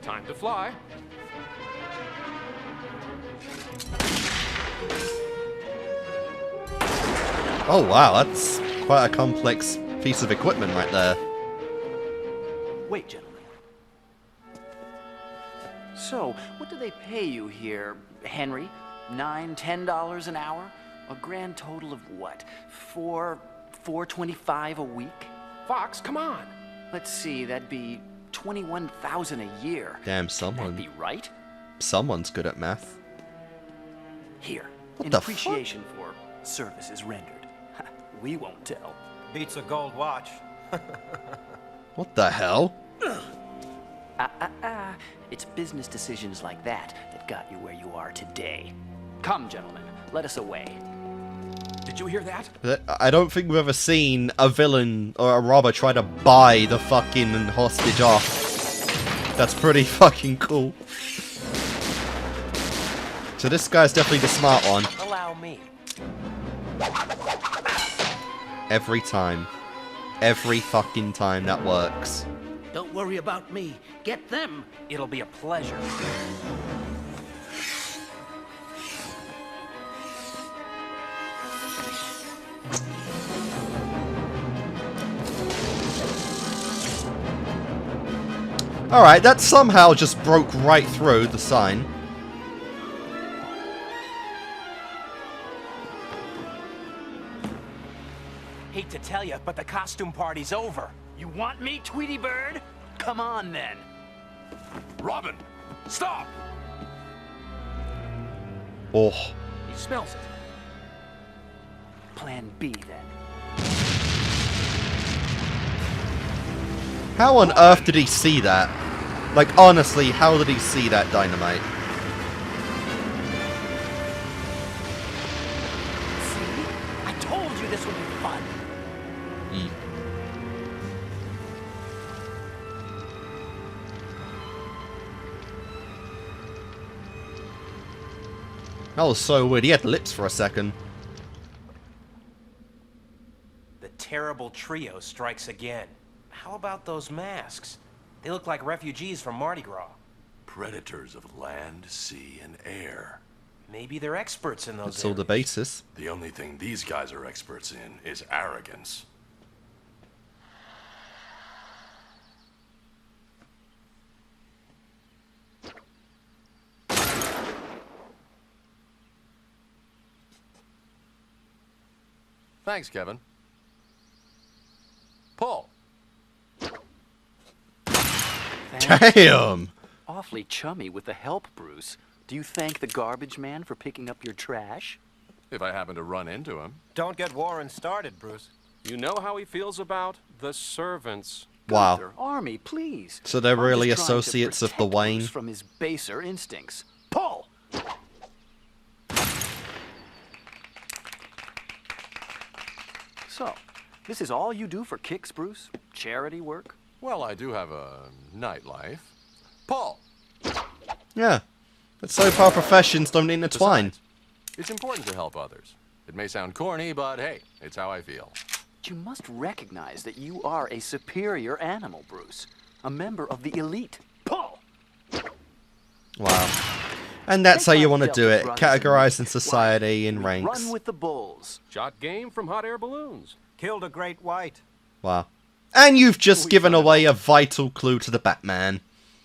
Time to fly. Oh wow, that's quite a complex piece of equipment right there. Wait, gentlemen. So, what do they pay you here, Henry? $9, $10 an hour? A grand total of what? $4.25 a week? Fox, come on. Let's see, that'd be $21,000 a year. Damn, someone. That'd be right. Someone's good at math. Here, what in the appreciation for services rendered. We won't tell. Beats a gold watch. What the hell? It's business decisions like that that got you where you are today. Come, gentlemen, let us away. Did you hear that? I don't think we've ever seen a villain or a robber try to buy the fucking hostage off. That's pretty fucking cool. So this guy's definitely the smart one. Allow me. Every time. every fucking time that works. Don't worry about me. Get them. It'll be a pleasure. Alright, that somehow just broke right through the sign. Hate to tell you, but the costume party's over. You want me, Tweety Bird? Come on, then. Robin, stop! Oh. He smells it. Plan B, then. How on earth did he see that? Like, honestly, how did he see that dynamite? See? I told you this would be fun. That was so weird. He had lips for a second. The terrible trio strikes again. How about those masks? They look like refugees from Mardi Gras. Predators of land, sea, and air. Maybe they're experts in those That's all the basis. The only thing these guys are experts in is arrogance. Thanks, Kevin. Paul. Damn! Awfully chummy with the help, Bruce. Do you thank the garbage man for picking up your trash? If I happen to run into him. Don't get Warren started, Bruce. You know how he feels about the servants. Wow. Gunther, Army, please. So they're I'm really just trying to associates of the protect Wayne? Bruce from his baser instincts. Paul! So, this is all you do for kicks, Bruce? Charity work? Well, I do have a nightlife. Paul! Yeah. Let's hope our professions don't intertwine. Besides, it's important to help others. It may sound corny, but hey, it's how I feel. You must recognize that you are a superior animal, Bruce. A member of the elite. Paul! Wow. And that's how you want to do it. Categorizing society in ranks. Run with the bulls. Shot game from hot air balloons. Killed a great white. Wow. And you've just given away a vital clue to the Batman.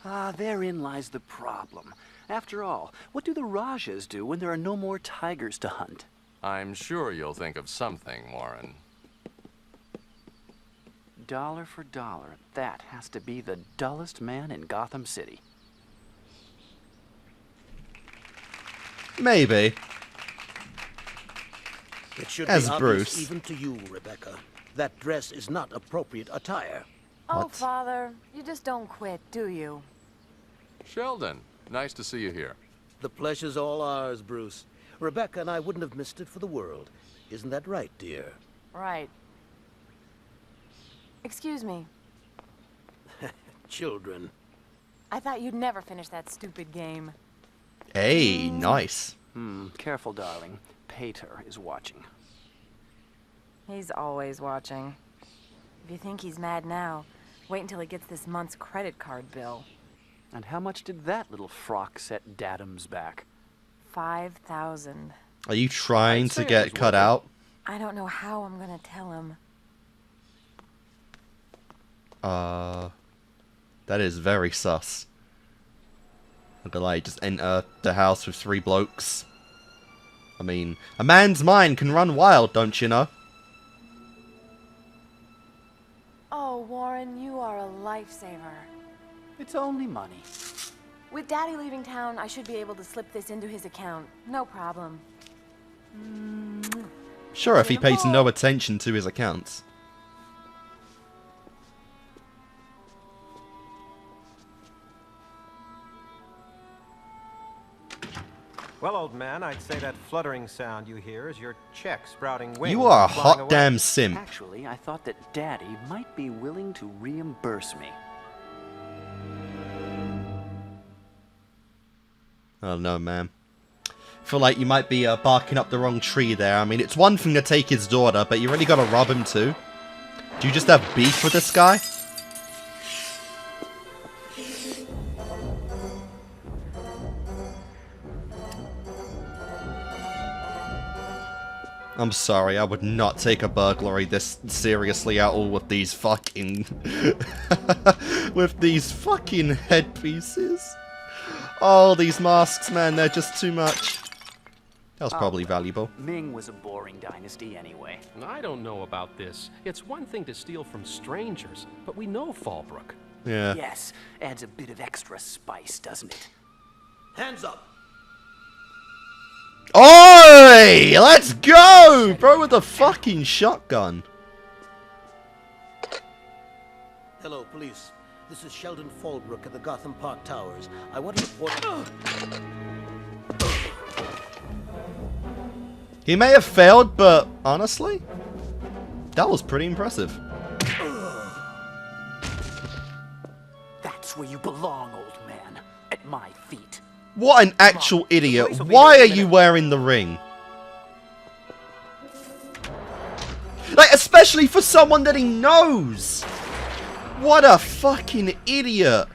Ah, therein lies the problem. After all, what do the Rajas do when there are no more tigers to hunt? I'm sure you'll think of something, Warren. Dollar for dollar, that has to be the dullest man in Gotham City. Maybe. It should As be obvious Bruce. even to you, Rebecca. That dress is not appropriate attire. Oh, What? Father, you just don't quit, do you? Sheldon, nice to see you here. The pleasure's all ours, Bruce. Rebecca and I wouldn't have missed it for the world. Isn't that right, dear? Right. Excuse me. Children. I thought you'd never finish that stupid game. Hey, nice. Careful, darling. Pater is watching. He's always watching. If you think he's mad now, wait until he gets this month's credit card bill. And how much did that little frock set Dadham's back? 5,000. Are you trying I'd to say it get was cut worth it. out? I don't know how I'm gonna tell him. That is very sus. Not gonna lie, just enter the house with 3 blokes. I mean, a man's mind can run wild, don't you know? Oh, Warren, you are a lifesaver. It's only money. With Daddy leaving town, I should be able to slip this into his account. No problem. Sure, if he pays no attention to his accounts. Well, old man, I'd say that fluttering sound you hear is your check sprouting wings. You are a and flying hot away. damn simp. Actually, I thought that Daddy might be willing to reimburse me. Oh no, man. Feel like you might be barking up the wrong tree there. I mean, it's one thing to take his daughter, but you really gotta rob him too. Do you just have beef with this guy? I'm sorry, I would not take a burglary this seriously at all with these fucking... with these fucking headpieces. Oh, these masks, man, they're just too much. That was probably valuable. Ming was a boring dynasty anyway. I don't know about this. It's one thing to steal from strangers, but we know Fallbrook. Yeah. Yes, adds a bit of extra spice, doesn't it? Hands up! Oi! Let's go! Bro with the fucking shotgun. Hello, police. This is Sheldon Fallbrook at the Gotham Park Towers. I want to report... He may have failed, but honestly, that was pretty impressive. That's where you belong, old man. At my feet. What an actual idiot. Why are you wearing the ring? Like, especially for someone that he knows. What a fucking idiot.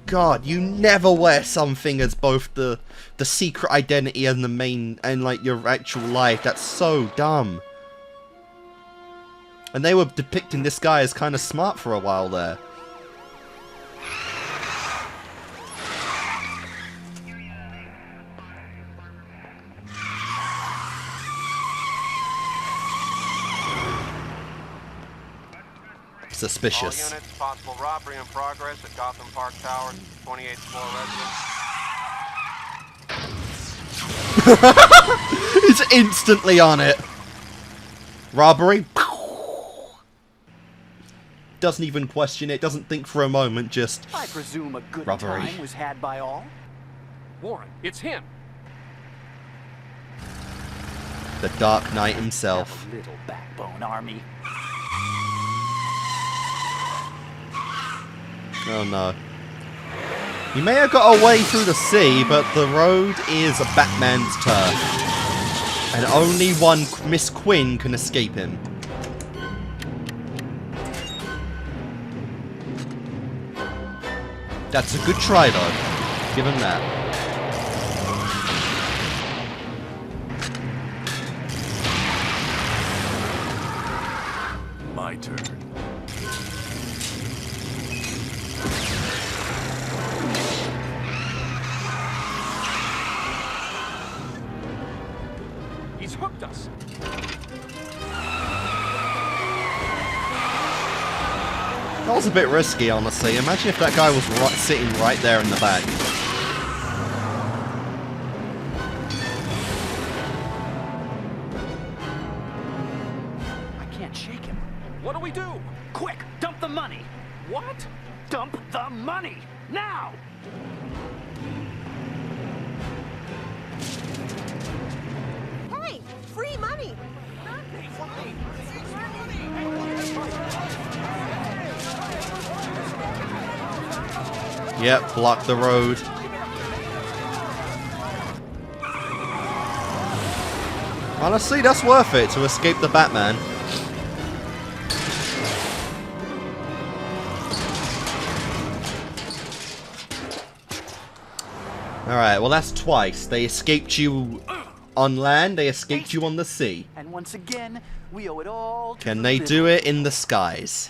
God, you never wear something as both the secret identity and the main, and like your actual life. That's so dumb. And they were depicting this guy as kind of smart for a while there. Suspicious. All units, possible robbery in progress at Gotham Park Towers, 28th floor residence. He's instantly on it. Robbery. Doesn't even question it, doesn't think for a moment, just... I presume a good robbery. time was had by all? Warren, it's him. The Dark Knight himself. Have a little backbone, Army. Oh no. He may have got away through the sea, but the road is a Batman's turf. And only one Miss Quinn can escape him. That's a good try though. Give him that. My turn. He's hooked us. That was a bit risky, honestly. Imagine if that guy was sitting right there in the back. I can't shake him. What do we do? Quick, dump the money. What? Dump the money! Now! Hey, free money. Yep, block the road. Honestly, that's worth it to escape the Batman. Alright, well that's twice. They escaped you on land, they escaped you on the sea. And once again, we owe it all to Can the they Riddler. do it in the skies?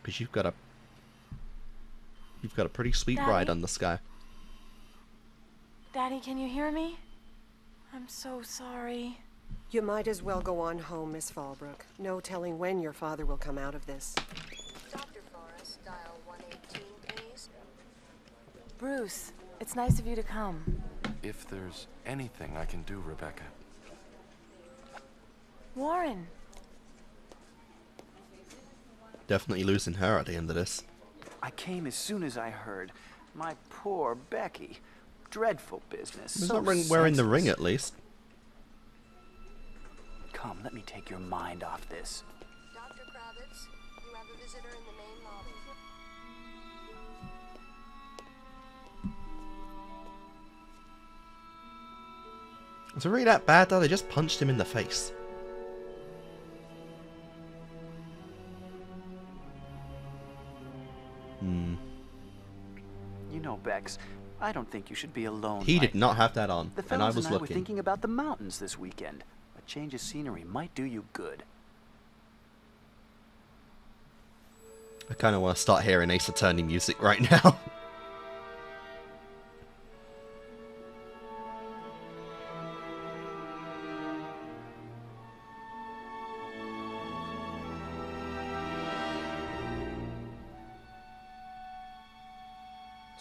Because you've got a pretty sweet Daddy? ride on the sky. Daddy, can you hear me? I'm so sorry. You might as well go on home, Miss Fallbrook. No telling when your father will come out of this. Dr. Forrest, dial 118, please. Bruce, it's nice of you to come. If there's anything I can do, Rebecca. Warren. Definitely losing her at the end of this. I came as soon as I heard. My poor Becky. Dreadful business. He's so not wearing the ring senseless. at least. Come, let me take your mind off this. Dr. Kravitz, you have a visitor in the main lobby. Was it really that bad though? They just punched him in the face. You know, Bex, I don't think you should be alone. He did not have that on, The and I fellas was and I were looking. thinking about the mountains this weekend. A change of scenery might do you good. I kind of want to start hearing Ace Attorney music right now.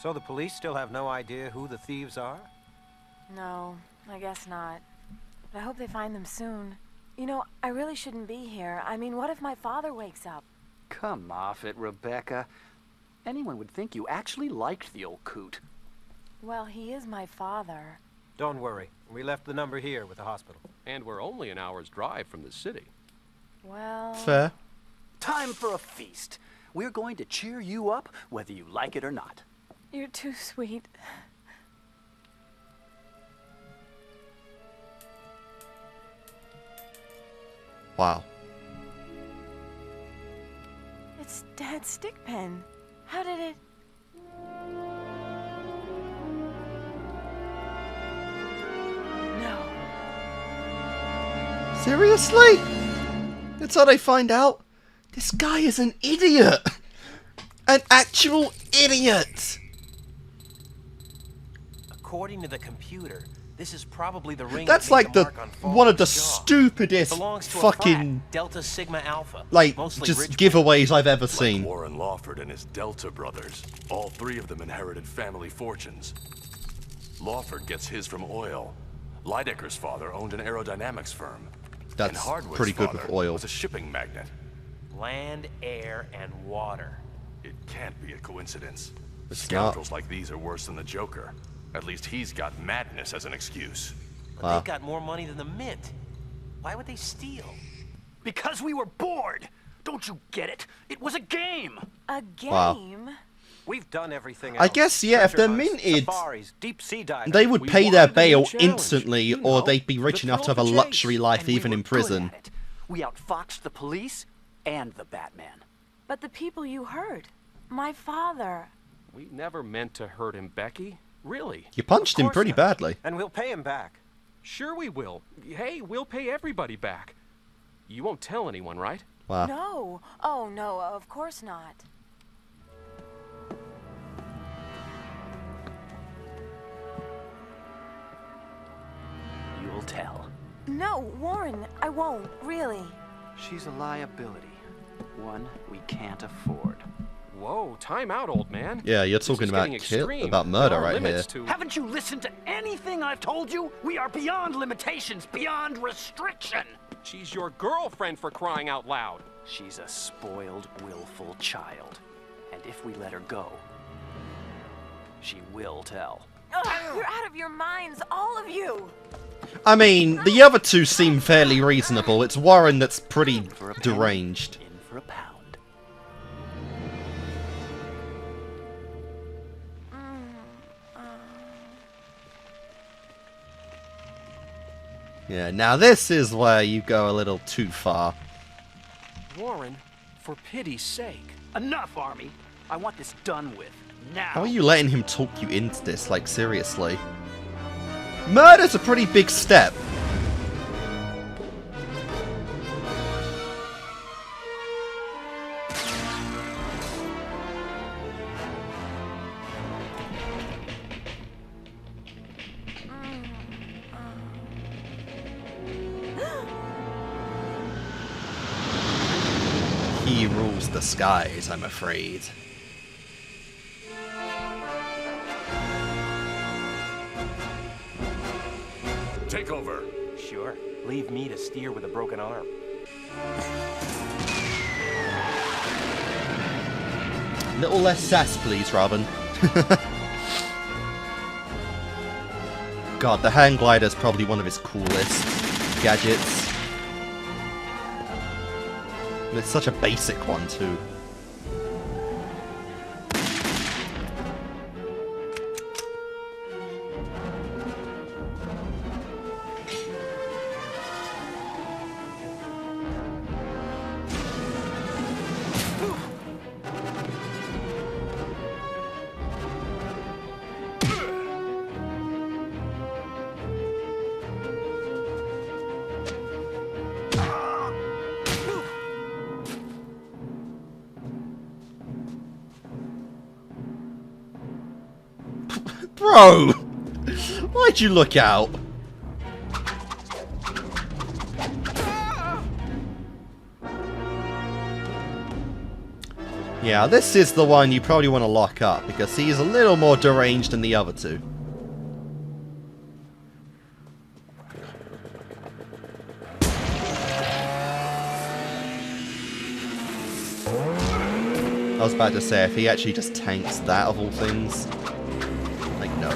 So the police still have no idea who the thieves are? No, I guess not. But I hope they find them soon. You know, I really shouldn't be here. I mean, what if my father wakes up? Come off it, Rebecca. Anyone would think you actually liked the old coot. Well, he is my father. Don't worry. We left the number here with the hospital. And we're only an hour's drive from the city. Well... Fair. Time for a feast. We're going to cheer you up, whether you like it or not. You're too sweet. Wow. It's Dad's stick pen. How did it... No. Seriously? That's how they find out? This guy is an idiot! An actual idiot! According to the computer, this is probably the ring. That's that made like the the mark on one of the Fallbrook's jaw. stupidest Belongs to a fucking frat, Delta Sigma Alpha. like mostly just rich giveaways I've ever Like seen. Warren Lawford and his Delta brothers. All three of them inherited family fortunes. Lawford gets his from oil. Lydecker's father owned an aerodynamics firm. And That's Hardwood's pretty good with father oil. was a shipping magnate. land, air, and water. It can't be a coincidence. It's Scoundrels like these are worse than the Joker. At least he's got madness as an excuse. But they've got more money than the Mint. Why would they steal? Because we were bored! Don't you get it? It was a game! A game? Wow. We've done everything I else. guess, yeah, if they're Treasure hunts, minted, safaris, deep sea diving. they would We pay their wanted a new bail challenge. instantly, You or know, they'd be rich the enough to thrill have a of the luxury chase. life And we even were in good prison. at it. We outfoxed the police and the Batman. But the people you hurt. My father. We never meant to hurt him, Becky. Really. You punched him Of course pretty not. badly. And we'll pay him back. Sure we will. Hey, we'll pay everybody back. You won't tell anyone, right? Wow. No. Oh, no, of course not. You'll tell. No, Warren, I won't, really. She's a liability. One we can't afford. Whoa, time out, old man. Yeah, you're This talking is about getting extreme. about murder There are right here. limits to... Haven't you listened to anything I've told you? We are beyond limitations, beyond restriction. She's your girlfriend, for crying out loud. She's a spoiled, willful child. And if we let her go, she will tell. Ugh, you're out of your minds, all of you. I mean, the other two seem fairly reasonable. It's Warren that's pretty deranged. In for a pound. Yeah, now this is where you go a little too far. Warren, for pity's sake. Enough, Army. I want this done with. Now. How are you letting him talk you into this? Like, seriously. Murder's a pretty big step. He rules the skies, I'm afraid. Take over. Sure. Leave me to steer with a broken arm. Little less sass, please, Robin. God, the hang glider is probably one of his coolest gadgets. And it's such a basic one, too. Bro! Why'd you look out? Yeah, this is the one you probably want to lock up, because he is a little more deranged than the other two. I was about to say, if he actually just tanks that of all things, like, no.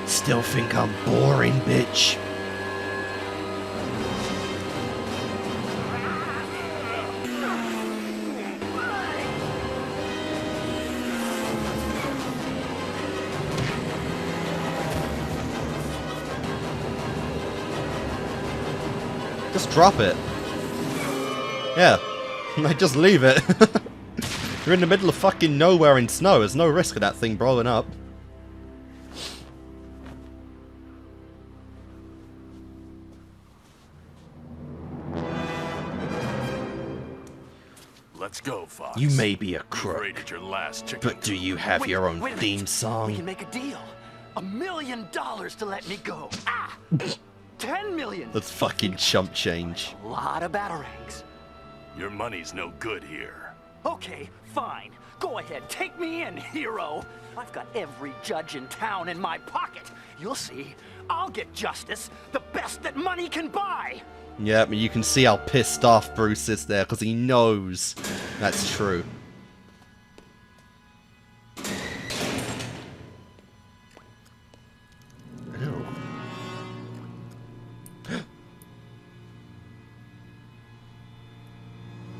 Still think I'm boring, bitch. Just drop it. Yeah. Like, just leave it. You're in the middle of fucking nowhere in snow. There's no risk of that thing blowing up. Let's go, Fox. You may be a You've crook, raided your last chicken but do you have your own theme song? We can make a deal. $1 million to let me go. 10 million. That's fucking chump change. A lot of batarangs. Your money's no good here. Okay, fine. Go ahead, take me in, hero. I've got every judge in town in my pocket. You'll see. I'll get justice, the best that money can buy. Yeah, you can see how pissed off Bruce is there, because he knows that's true. Ew.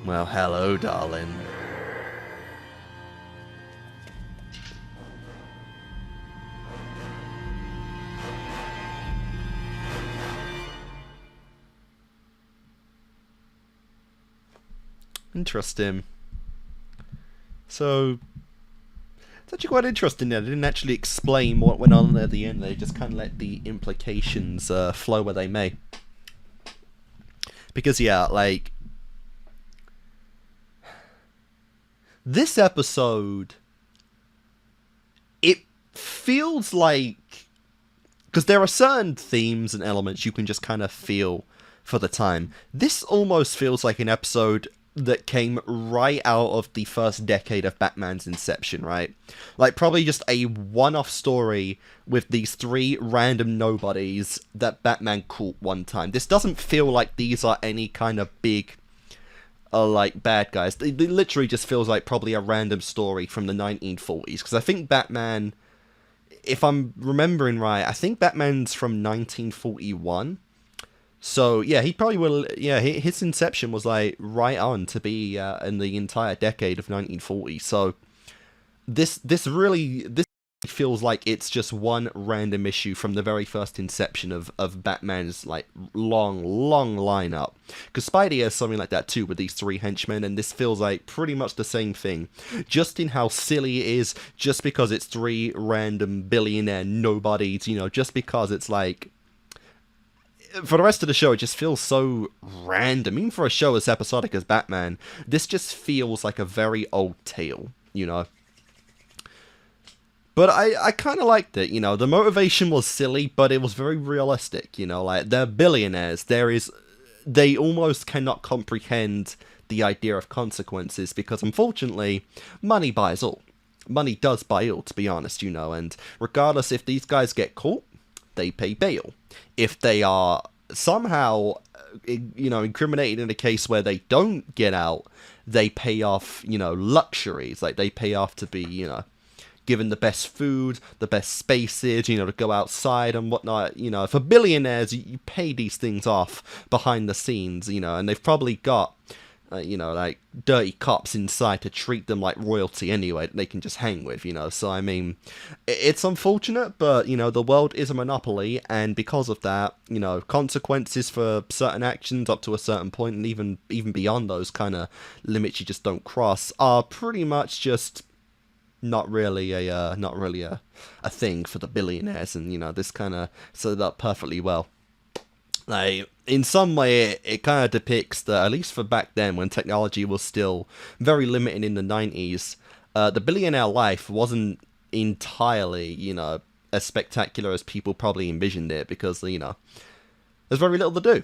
Well, hello, darling. Interesting. So, it's actually quite interesting there. They didn't actually explain what went on at the end. They just kind of let the implications flow where they may. Because, yeah, like, this episode, it feels like, because there are certain themes and elements you can just kind of feel for the time. This almost feels like an episode that came right out of the first decade of Batman's inception, right? Like, probably just a one-off story with these three random nobodies that Batman caught one time. This doesn't feel like these are any kind of big, like, bad guys. It literally just feels like probably a random story from the 1940s, because I think Batman, if I'm remembering right, I think Batman's from 1941. So, yeah, he probably will, yeah, his inception was, like, right on to be in the entire decade of 1940. So, this feels like it's just one random issue from the very first inception of Batman's, like, long lineup. Because Spidey has something like that, too, with these three henchmen, and this feels like pretty much the same thing. Just in how silly it is, just because it's three random billionaire nobodies, you know, just because it's, like, for the rest of the show, it just feels so random. Even for a show as episodic as Batman, this just feels like a very old tale, you know? But I kind of liked it, you know? The motivation was silly, but it was very realistic, you know? Like, they're billionaires. They almost cannot comprehend the idea of consequences, because unfortunately, money buys all. Money does buy all, to be honest, you know? And regardless if these guys get caught, they pay bail. If they are somehow, you know, incriminated in a case where they don't get out, they pay off, you know, luxuries. Like, they pay off to be, you know, given the best food, the best spaces, you know, to go outside and whatnot. You know, for billionaires, you pay these things off behind the scenes, you know, and they've probably got, you know, like, dirty cops inside to treat them like royalty anyway, that they can just hang with, you know. So, I mean, it's unfortunate, but, you know, the world is a monopoly, and because of that, you know, consequences for certain actions up to a certain point, and even beyond those kind of limits you just don't cross, are pretty much just not really a thing for the billionaires, and this kind of set it up perfectly well. Like, in some way, it kind of depicts that, at least for back then, when technology was still very limited in the 90s, the billionaire life wasn't entirely, as spectacular as people probably envisioned it, because, there's very little to do,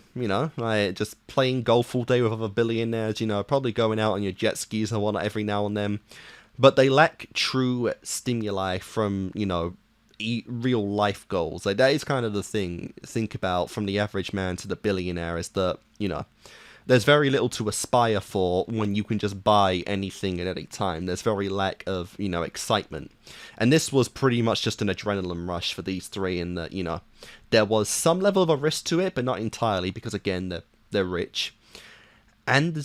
like just playing golf all day with other billionaires, probably going out on your jet skis and whatnot every now and then. But they lack true stimuli from, real life goals. Like, that is kind of the thing, think about from the average man to the billionaire, is that, there's very little to aspire for when you can just buy anything at any time. There's very lack of, excitement. And this was pretty much just an adrenaline rush for these three, in that, there was some level of a risk to it, but not entirely, because again, they're rich. And,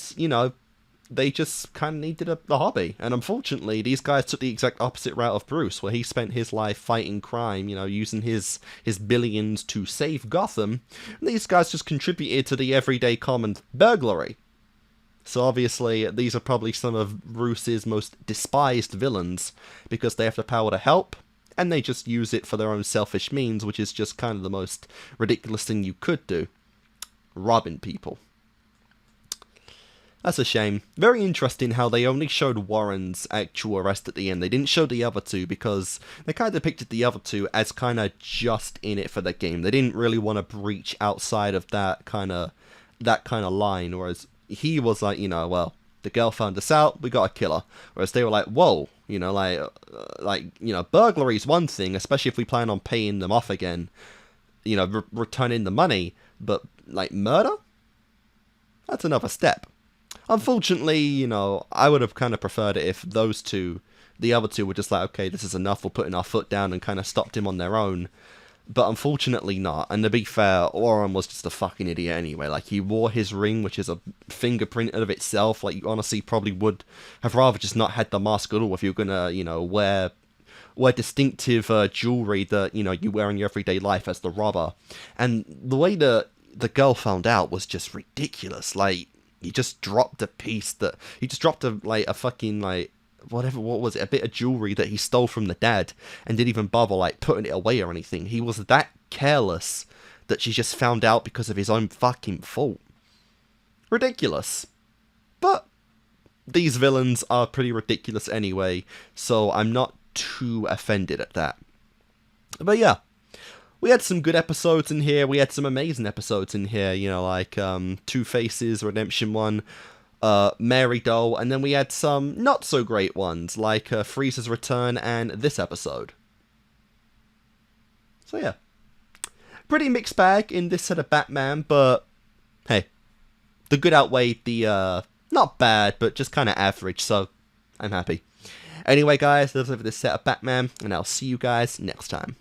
they just kind of needed a hobby. And unfortunately, these guys took the exact opposite route of Bruce, where he spent his life fighting crime, using his billions to save Gotham. And these guys just contributed to the everyday common burglary. So obviously, these are probably some of Bruce's most despised villains, because they have the power to help, and they just use it for their own selfish means, which is just kind of the most ridiculous thing you could do. Robbing people. That's a shame. Very interesting how they only showed Warren's actual arrest at the end. They didn't show the other two because they kind of depicted the other two as kind of just in it for the game. They didn't really want to breach outside of that kind of line, whereas he was like, well, the girl found us out, we got to kill her. Whereas they were like, whoa, burglary's one thing, especially if we plan on paying them off again, returning the money, but like murder? That's another step. Unfortunately, I would have kind of preferred it if the other two were just like, okay, this is enough, we're putting our foot down, and kind of stopped him on their own. But unfortunately not, and to be fair, Warren was just a fucking idiot anyway. Like, he wore his ring, which is a fingerprint of itself. Like, you honestly probably would have rather just not had the mask at all if you're gonna, wear distinctive jewelry that, you wear in your everyday life as the robber. And the way the girl found out was just ridiculous. Like, he just dropped a piece a fucking, what was it, a bit of jewelry that he stole from the dad, and didn't even bother, putting it away or anything. He was that careless that she just found out because of his own fucking fault. Ridiculous. But these villains are pretty ridiculous anyway, so I'm not too offended at that. But yeah. We had some good episodes in here, we had some amazing episodes in here, like Two-Face's Redemption one, Mary Doll, and then we had some not so great ones, like Freeze's Return and this episode. So yeah, pretty mixed bag in this set of Batman, but hey, the good outweighed the not bad, but just kind of average, so I'm happy. Anyway guys, that's over this set of Batman, and I'll see you guys next time.